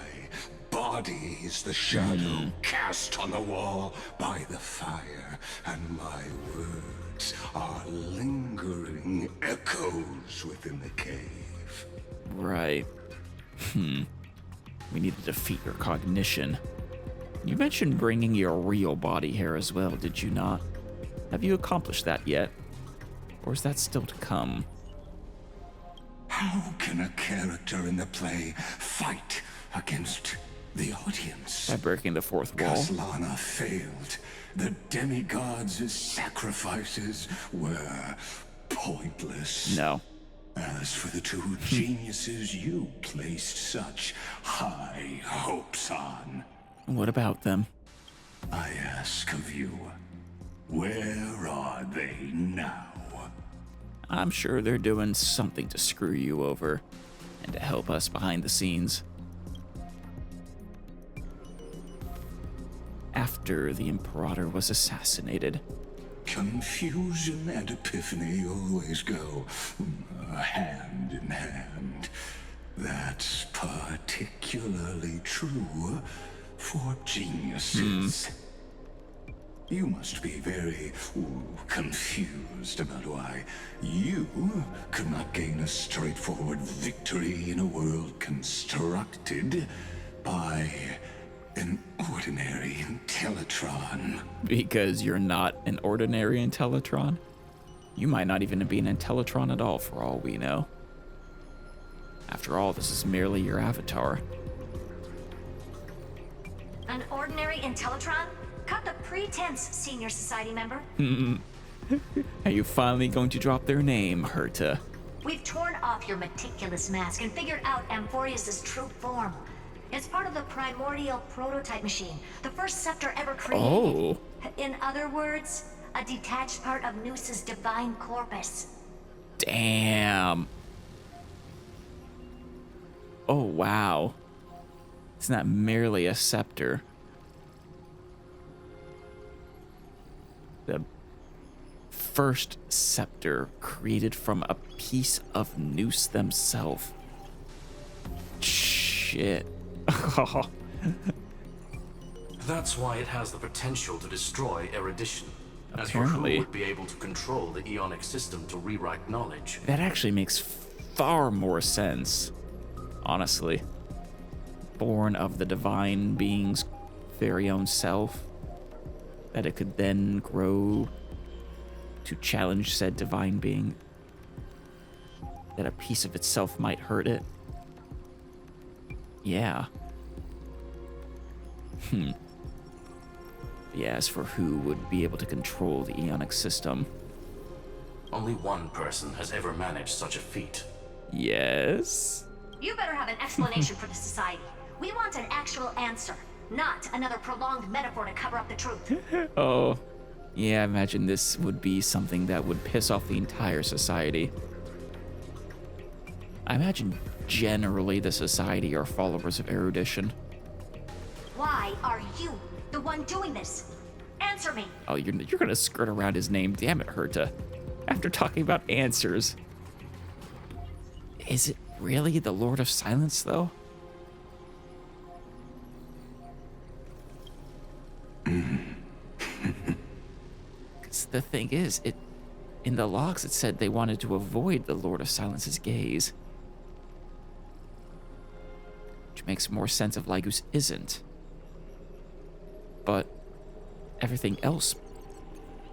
body is the shadow cast on the wall by the fire, and my words are lingering echoes within the cave. Right. We need to defeat your cognition. You mentioned bringing your real body here as well, did you not? Have you accomplished that yet? Or is that still to come? How can a character in the play fight against the audience? By breaking the fourth wall. Kaslana failed. The demigods' sacrifices were pointless. No. As for the two geniuses you placed such high hopes on, What about them? I ask of you, where are they now? I'm sure they're doing something to screw you over and to help us behind the scenes. After the Imperator was assassinated. Confusion and epiphany always go hand in hand. That's particularly true for geniuses. You must be very confused about why you could not gain a straightforward victory in a world constructed by an ordinary Intellitron. Because you're not an ordinary Intellitron? You might not even be an Intellitron at all, for all we know. After all, this is merely your avatar. An ordinary Intellitron? Cut the pretense, Senior Society member. Are you finally going to drop their name, Herta? We've torn off your meticulous mask and figured out Amphorius's true form. It's part of the primordial prototype machine, the first scepter ever created. Oh. In other words, a detached part of Noos's divine corpus. Damn. Oh, wow. It's not merely a scepter. The first scepter created from a piece of Noose themselves. Shit. That's why it has the potential to destroy erudition. As for Apparently. who would be able to control the Ionic system to rewrite knowledge. That actually makes far more sense, honestly. Born of the divine being's very own self, that it could then grow to challenge said divine being, that a piece of itself might hurt it. Yeah. Yeah, as for who would be able to control the Ionic system. Only one person has ever managed such a feat. Yes? You better have an explanation for the society. We want an actual answer, not another prolonged metaphor to cover up the truth. Oh. Yeah, I imagine this would be something that would piss off the entire society. I imagine generally the society are followers of erudition. Why are you the one doing this? Answer me. Oh, you're gonna skirt around his name. Damn it, Herta. After talking about answers. Is it really the Lord of Silence, though? Because the thing is, in the logs it said they wanted to avoid the Lord of Silence's gaze. Which makes more sense if Lygus isn't. But everything else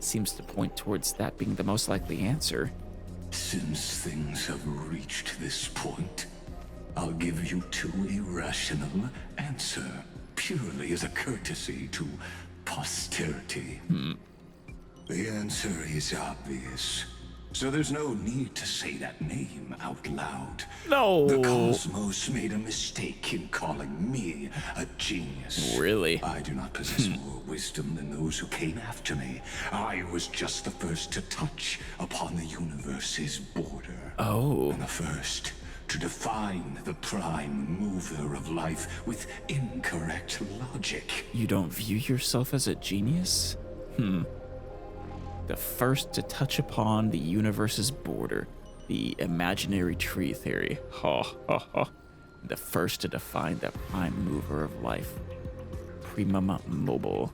seems to point towards that being the most likely answer. Since things have reached this point, I'll give you two irrational answer, purely as a courtesy to posterity. The answer is obvious, so there's no need to say that name out loud. No. The cosmos made a mistake in calling me a genius. Really? I do not possess more wisdom than those who came after me. I was just the first to touch upon the universe's border. Oh. And the first to define the prime mover of life with incorrect logic. You don't view yourself as a genius? The first to touch upon the universe's border. The imaginary tree theory. Ha ha ha. The first to define the prime mover of life. Primum mobile.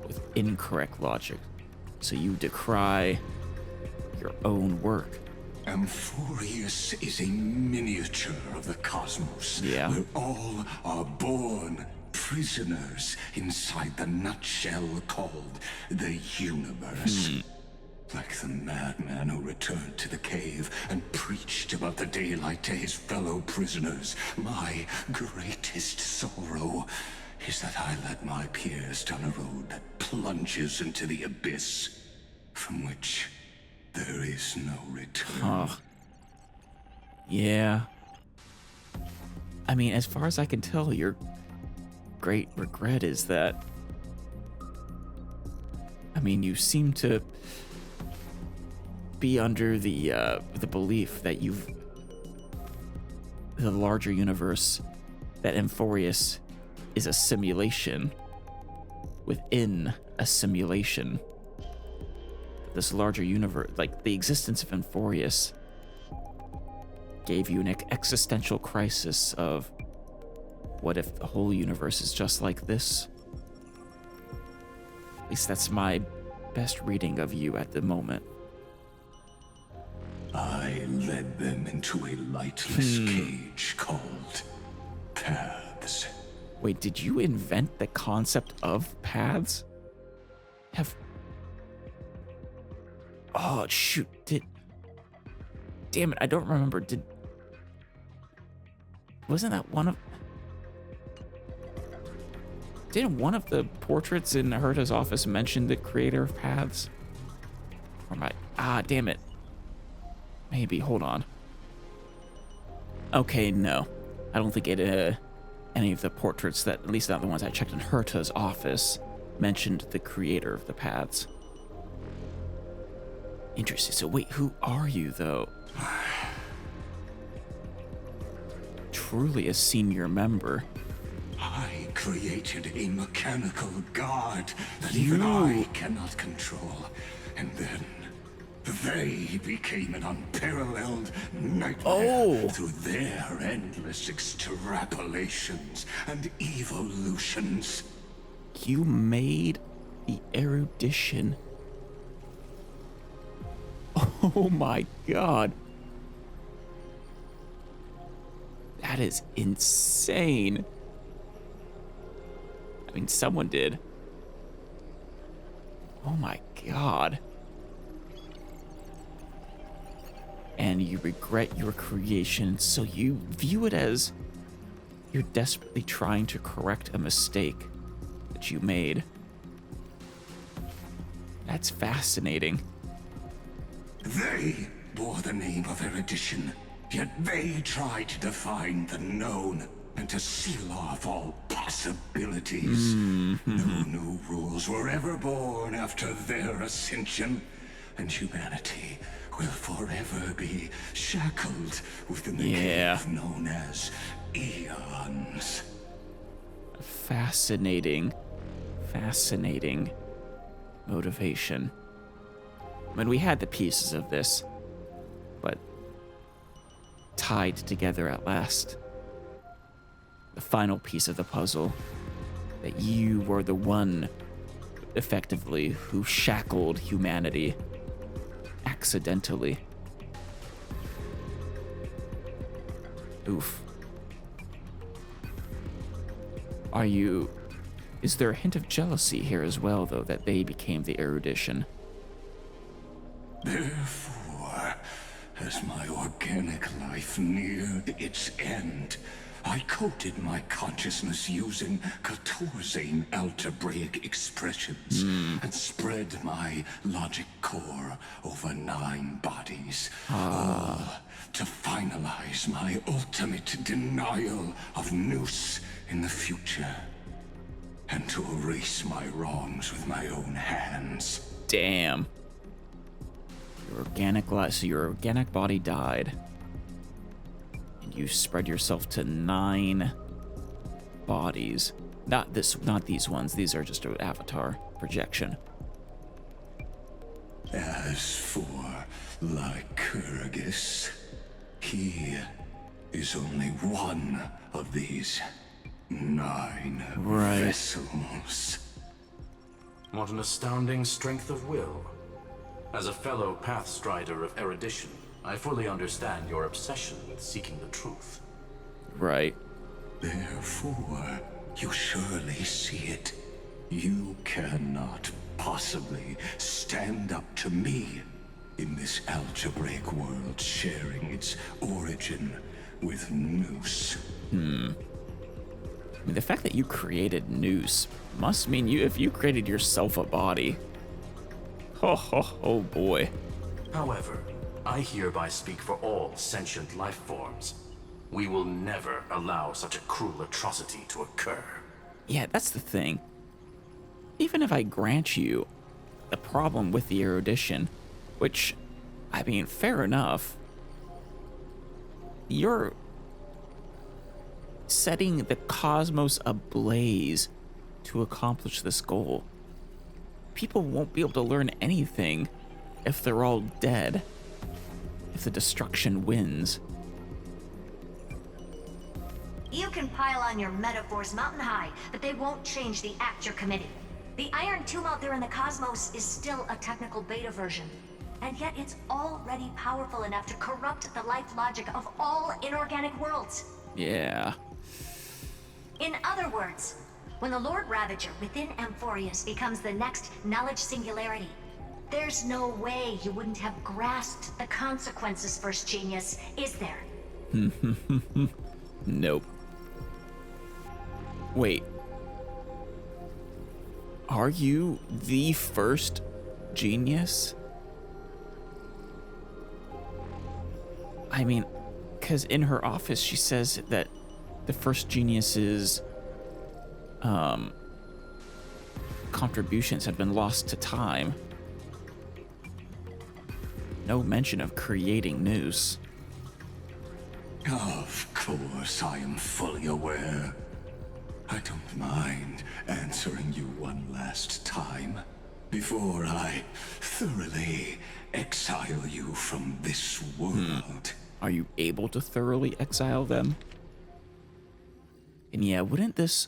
With incorrect logic. So you decry your own work. Amphorius is a miniature of the cosmos. Yeah. Where all are born prisoners inside the nutshell called the universe. Like the madman who returned to the cave and preached about the daylight to his fellow prisoners, my greatest sorrow is that I led my peers down a road that plunges into the abyss, from which there is no return. Oh. Yeah. I mean, as far as I can tell, your great regret is that... I mean, you seem to be under the belief that the larger universe, that Amphorius is a simulation within a simulation. This larger universe, like the existence of Amphorius, gave you an existential crisis of what if the whole universe is just like this? At least that's my best reading of you at the moment. I led them into a lightless cage called Paths. Wait, did you invent the concept of paths? Oh, shoot. Damn it, I don't remember. Wasn't that one of... Didn't one of the portraits in Herta's office mention the creator of Paths? Or damn it. Maybe, hold on. Okay, no. I don't think any of the portraits that, at least not the ones I checked in Herta's office, mentioned the creator of the Paths. Interesting. So wait, who are you, though? Truly a senior member. I created a mechanical god that even I cannot control. And then they became an unparalleled nightmare through their endless extrapolations and evolutions. You made the erudition. Oh my god. That is insane. I mean, someone did. Oh my god. And you regret your creation, so you view it as you're desperately trying to correct a mistake that you made. That's fascinating. They bore the name of erudition, yet they tried to define the known and to seal off all possibilities. No new rules were ever born after their ascension, and humanity will forever be shackled within the cave known as eons. Fascinating motivation. I mean, we had the pieces of this, but tied together at last. The final piece of the puzzle, that you were the one, effectively, who shackled humanity accidentally. Oof. Is there a hint of jealousy here as well, though, that they became the erudition? Therefore, as my organic life neared its end, I coded my consciousness using 14 algebraic expressions and spread my logic core over 9 bodies, all to finalize my ultimate denial of Nous in the future, and to erase my wrongs with my own hands. Damn. Your organic body died. You spread yourself to 9 bodies. Not these ones. These are just an avatar projection. As for Lycurgus, he is only one of these 9 vessels. What an astounding strength of will. As a fellow Pathstrider of erudition, I fully understand your obsession with seeking the truth. Right. Therefore, you surely see it. You cannot possibly stand up to me in this algebraic world sharing its origin with Noose? I mean, the fact that you created Noose must mean if you created yourself a body. Oh boy. However, I hereby speak for all sentient life forms. We will never allow such a cruel atrocity to occur. Yeah, that's the thing. Even if I grant you the problem with the erudition, which, I mean, fair enough, you're setting the cosmos ablaze to accomplish this goal. People won't be able to learn anything if they're all dead, if the destruction wins. You can pile on your metaphors mountain high, but they won't change the act you're committing. The Iron Tomb out there in the cosmos is still a technical beta version, and yet it's already powerful enough to corrupt the life logic of all inorganic worlds. Yeah. In other words, when the Lord Ravager within Amphorius becomes the next knowledge singularity, there's no way you wouldn't have grasped the consequences, First Genius, is there? Nope. Wait. Are you the first genius? I mean, because in her office she says that the first genius's contributions have been lost to time. No mention of creating Noose. Of course, I am fully aware. I don't mind answering you one last time before I thoroughly exile you from this world. Are you able to thoroughly exile them? And yeah, wouldn't this...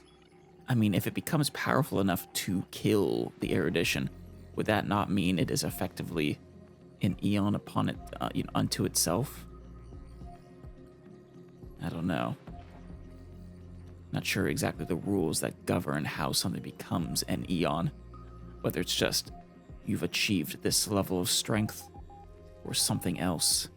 I mean, if it becomes powerful enough to kill the erudition, would that not mean it is effectively an eon upon it, unto itself? I don't know. Not sure exactly the rules that govern how something becomes an eon. Whether it's just you've achieved this level of strength or something else.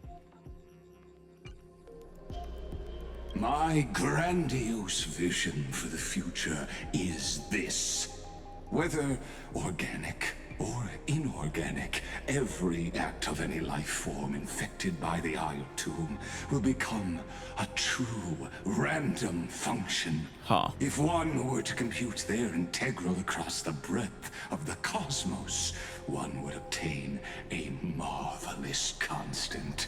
My grandiose vision for the future is this. Whether organic or inorganic, every act of any life form infected by the Iron Tomb will become a true random function. If one were to compute their integral across the breadth of the cosmos, one would obtain a marvelous constant.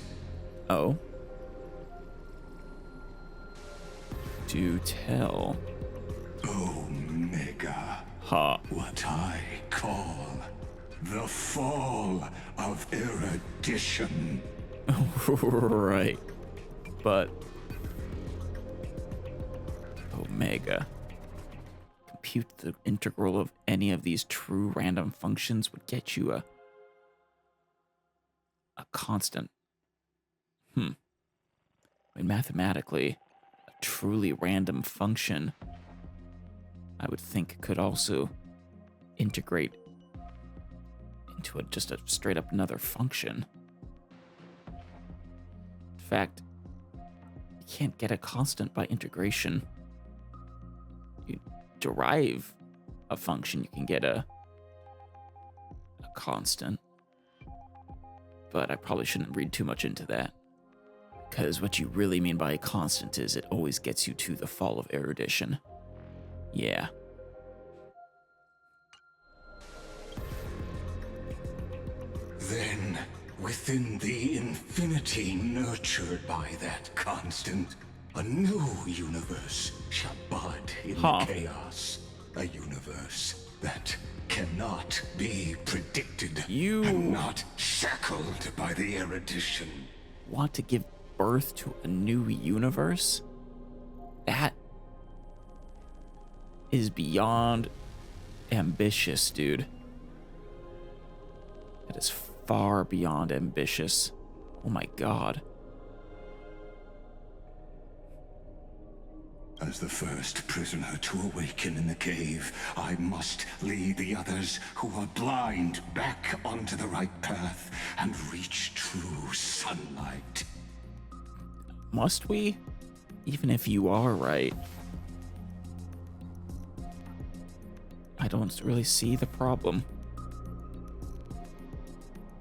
Oh? Do tell. Omega. Ha. What I call the fall of erudition. Right. But Omega. Compute the integral of any of these true random functions would get you a constant. I mean, mathematically, a truly random function, I would think, could also integrate into just a straight up another function. In fact, you can't get a constant by integration. You derive a function, you can get a constant. But I probably shouldn't read too much into that. Because what you really mean by a constant is it always gets you to the fall of erudition. Yeah. Then, within the infinity nurtured by that constant, a new universe shall bud in the chaos. A universe that cannot be predicted and not shackled by the erudition. Want to give birth to a new universe? That is beyond ambitious, dude. That is far beyond ambitious. Oh my god. As the first prisoner to awaken in the cave, I must lead the others who are blind back onto the right path and reach true sunlight. Must we? Even if you are right. I don't really see the problem.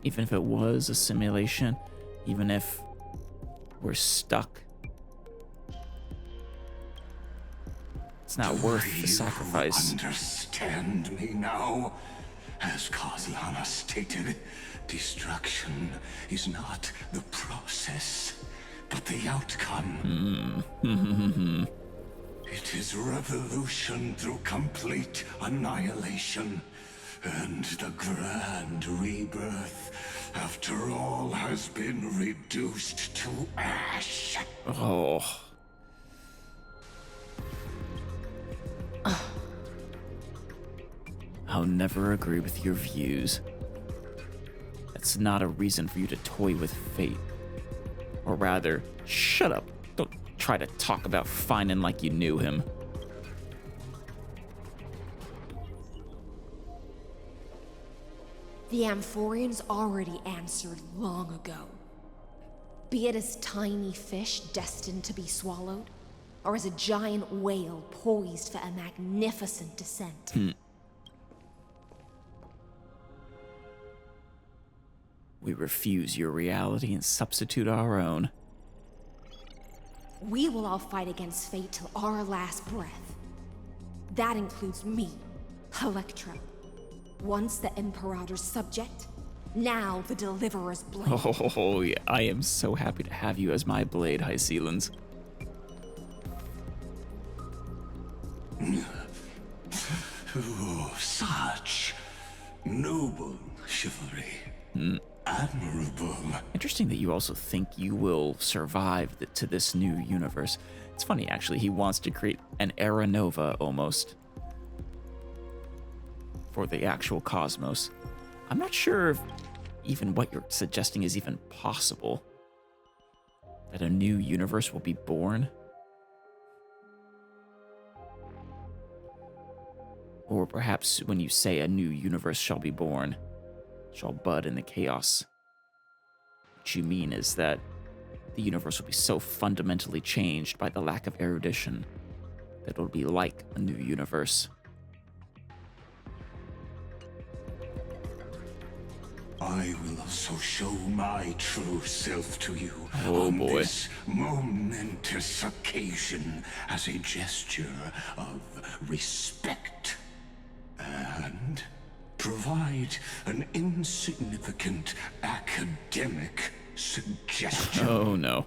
Even if it was a simulation, even if we're stuck, it's not worth the sacrifice. You understand me now? As Kozlana stated, destruction is not the process, but the outcome. It is revolution through complete annihilation, and the grand rebirth, after all has been reduced to ash. Oh. I'll never agree with your views. That's not a reason for you to toy with fate. Or rather, shut up. Don't try to talk about Finan like you knew him. The Amphorians already answered long ago. Be it as tiny fish destined to be swallowed, or as a giant whale poised for a magnificent descent. We refuse your reality and substitute our own. We will all fight against fate till our last breath. That includes me, Electra. Once the Imperator's subject, now the Deliverer's blade. Oh, yeah. I am so happy to have you as my blade, High Sealans. Oh, such noble chivalry. Admirable. Interesting that you also think you will survive to this new universe. It's funny, actually. He wants to create an era nova, almost, for the actual cosmos. I'm not sure if even what you're suggesting is even possible. That a new universe will be born? Or perhaps when you say a new universe shall be born, shall bud in the chaos, what you mean is that the universe will be so fundamentally changed by the lack of erudition that it'll be like a new universe. I will also show my true self to you on this momentous occasion as a gesture of respect, and provide an insignificant academic suggestion. Oh no.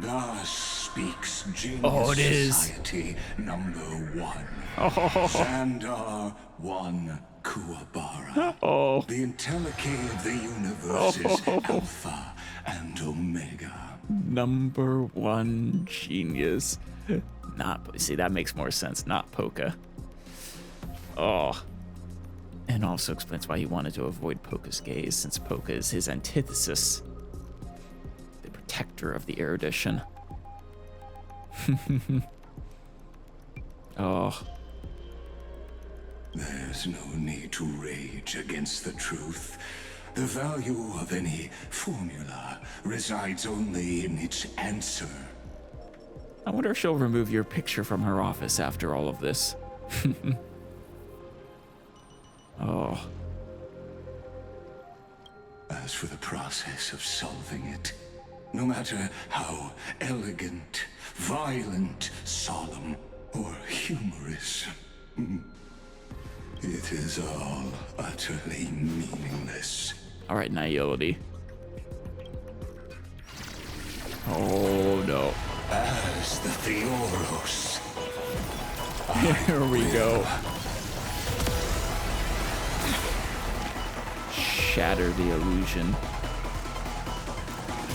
Thus speaks Genius Oh, it is. Society number 1. Oh. Xandar 1 Kuwabara. Oh. The Entelechy of the universe is Alpha and Omega. Number 1 genius. See, that makes more sense. Not Poka. Oh. And also explains why he wanted to avoid Poka's gaze, since Poka is his antithesis. The protector of the erudition. Oh. There's no need to rage against the truth. The value of any formula resides only in its answer. I wonder if she'll remove your picture from her office after all of this. Oh. As for the process of solving it, no matter how elegant, violent, solemn, or humorous, it is all utterly meaningless. All right, Nihility. Oh no. As the Theoros. Here we go. Shatter the illusion.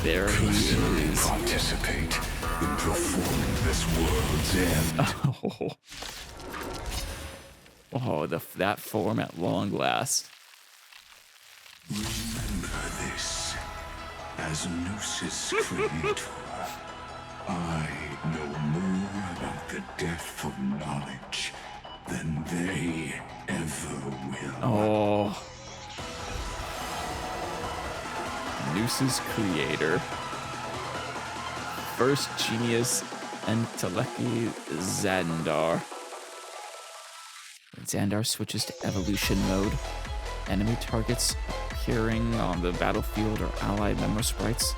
There he is. Participate in performing this world's end. Oh, that form at long last. Remember this. As Gnosis creator, I no depth of knowledge than they ever will. Oh. Noose's creator. First genius Enteleki Xandar. When Xandar switches to evolution mode, enemy targets appearing on the battlefield or allied memo sprites.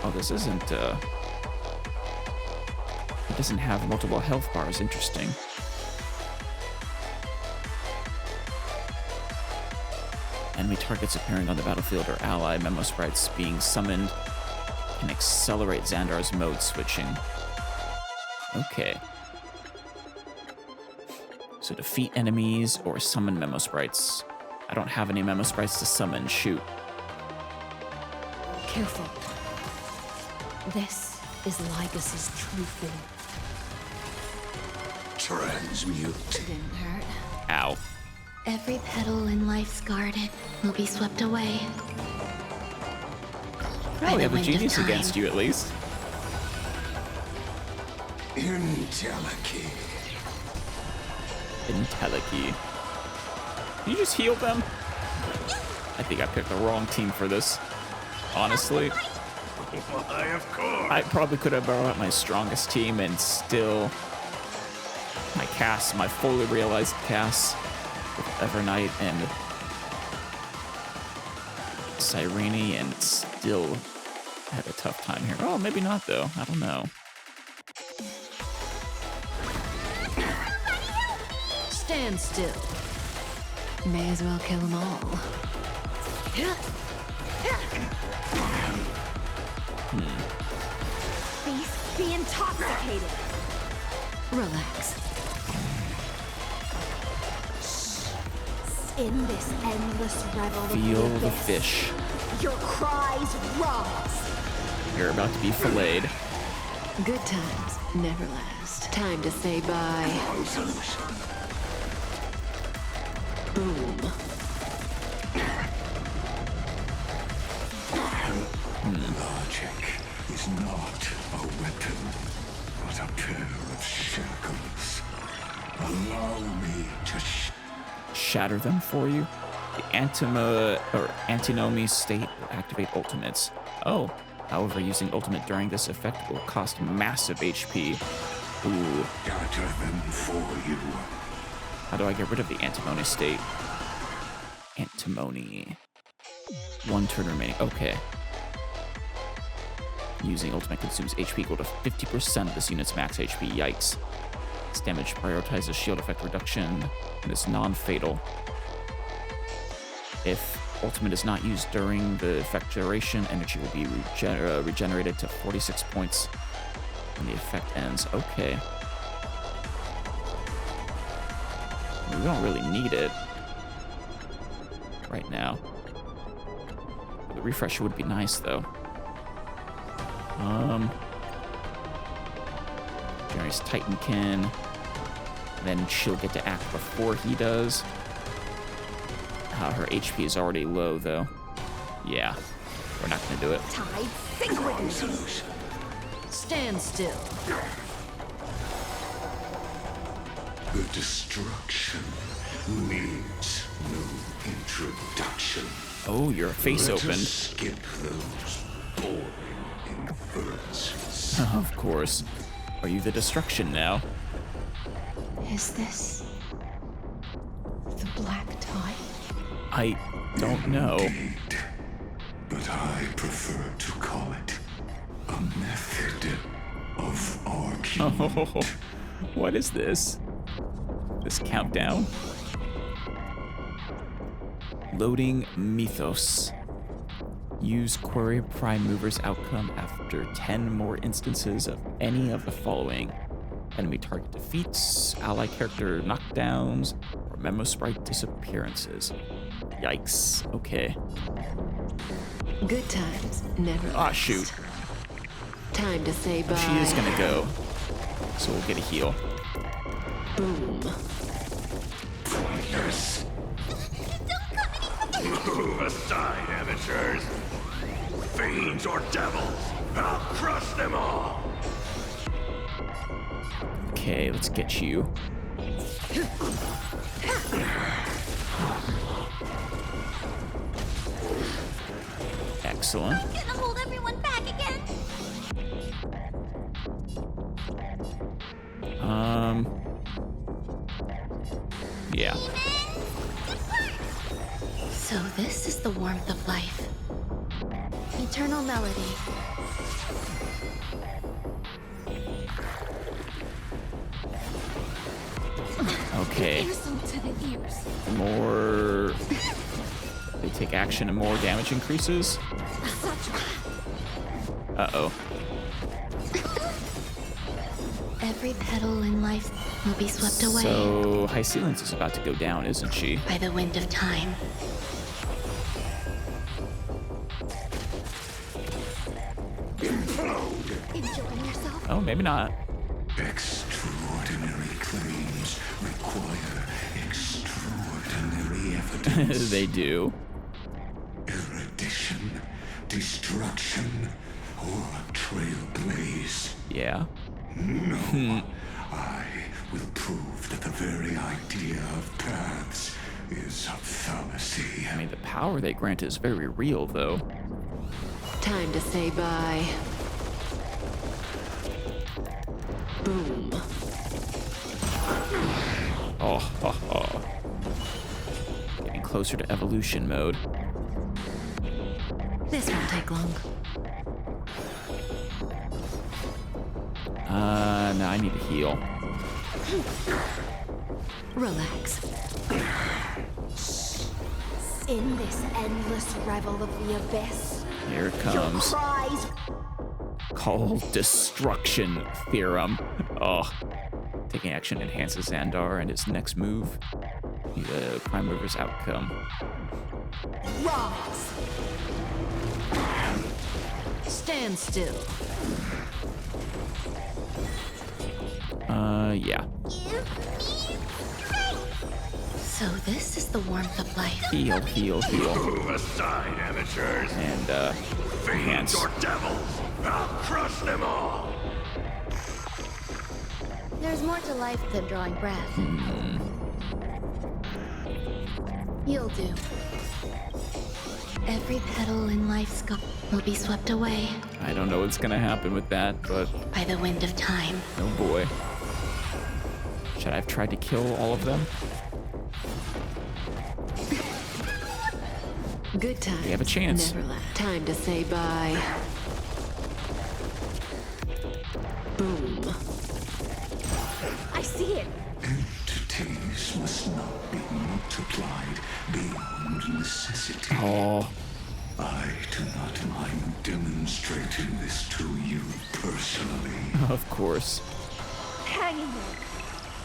Oh, this isn't, it doesn't have multiple health bars. Interesting. Enemy targets appearing on the battlefield or allied memo sprites being summoned can accelerate Xandar's mode switching. Okay. So defeat enemies or summon memo sprites. I don't have any memo sprites to summon. Shoot. Careful. This is Libus's true form. Transmute. Didn't hurt. Ow. Every petal in life's garden will be swept away. Well, we have a genius against you, at least. Inteleki. Inteleki. Can you just heal them? I think I picked the wrong team for this. Honestly. Why, of course. I probably could have brought out my strongest team and still... My cast, my fully realized cast with Evernight and Cyrene, and still had a tough time here. Oh, maybe not, though. I don't know. Stand still. May as well kill them all. Beast, be intoxicated. Relax. In this endless revel of Feel the the abyss, fish. your cries rise. You're about to be filleted. Good times never last. Time to say bye. Boom. Logic is not a weapon, but a pair of shackles. Allow me to Shatter them for you. The antinomy state will activate ultimates. Oh, however, using ultimate during this effect will cost massive HP. Ooh. gather them for you. How do I get rid of the antimony state? Antimony. 1 turn remaining. Okay. Using ultimate consumes HP equal to 50% of this unit's max HP. Yikes. This damage prioritizes shield effect reduction and is non-fatal. If ultimate is not used during the effect duration, energy will be regenerated to 46 points when the effect ends. Okay. We don't really need it right now. The refresh would be nice, though. Generates Titankin. Then she'll get to act before he does. Her HP is already low, though. Yeah, we're not gonna do it. Tide synchronous. Stand still. The destruction needs no introduction. Oh, your face Let us opened. skip those boring inferences. Of course. Are you the destruction now? Is this the black tide? I don't know. Indeed, but I prefer to call it a method of argument. Oh, what is this? This countdown? Loading Mythos. Use Query Prime Mover's outcome after 10 more instances of any of the following: enemy target defeats, ally character knockdowns, or memo sprite disappearances. Yikes. Okay. Good times never last. Ah, shoot. Time to say bye. She is gonna go. So we'll get a heal. Boom. Yes. Move aside, amateurs. Fiends or devils, I'll crush them all. Okay, let's get you. Excellent. I'm gonna hold everyone back again. Yeah. So this is the warmth of life. Eternal melody. Okay. Fearsome to the ears. The more they take action and more damage increases. Uh-oh. Every petal in life will be swept away So High Ceilings is about to go down, isn't she? by the wind of time. Enjoying yourself? Oh, maybe not. Extraordinary claims require extraordinary evidence. They do. Erudition, destruction, or a trailblaze. Yeah. No. I will prove that the very idea of paths is a fallacy. I mean, the power they grant is very real, though. Time to say bye. Boom. Oh. Getting closer to evolution mode. This won't take long. No, I need to heal. Relax. In this endless revel of the abyss, Here it your comes. cries Call Destruction Theorem. Oh. Taking action enhances Xandar and his next move. The Prime Mover's outcome. rise. Stand still. Yeah. So this is the warmth of life. Heal. Move aside, amateurs. And, enhance. Fiends or devils, I'll crush them all. There's more to life than drawing breath. You'll do. Every petal in life's will be swept away I don't know what's gonna happen with that, but by the wind of time. oh boy. Should I have tried to kill all of them? Good time. We have a chance. Neverland. Time to say bye. Boom. I see it. Entities must not be multiplied beyond necessity. Oh. I do not mind demonstrating this to you personally. Of course. Hang in there.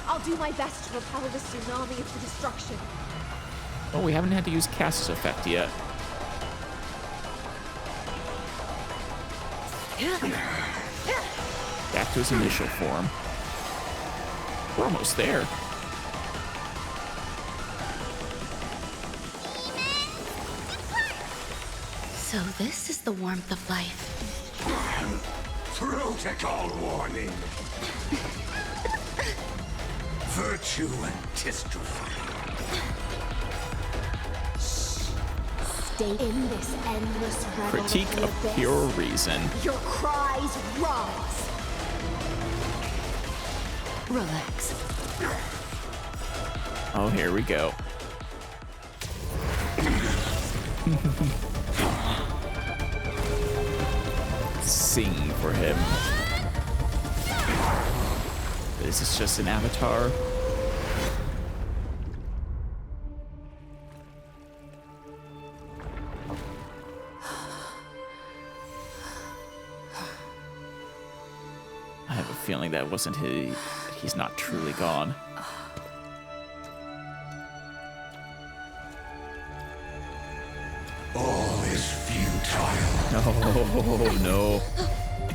I'll do my best to repel the tsunami of the destruction. Oh, we haven't had to use Cass's effect yet. Back to his initial form. We're almost there. So this is the warmth of life. Protocol warning. Virtue antistrophe. Stay in this endless revel Critique the of abyss. pure reason. Your cries rise. Relax. Oh, here we go. Sing for him. Is this just an avatar? I have a feeling that wasn't he's not truly gone. All is futile. Oh, no.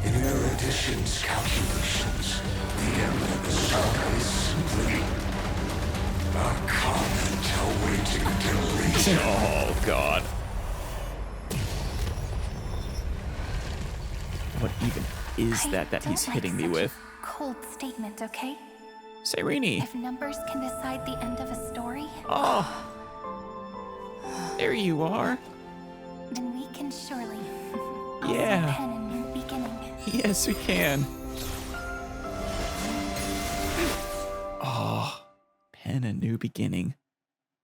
In erudition's calculations, the end of the saga is simply a comment awaiting deletion. Oh, God. What even is that he's hitting me with? Cold statement, okay? Serene. If numbers can decide the end of a story, Oh. There you are. then we can surely. Yeah. Pen a new beginning. Yes, we can. Oh, pen a new beginning.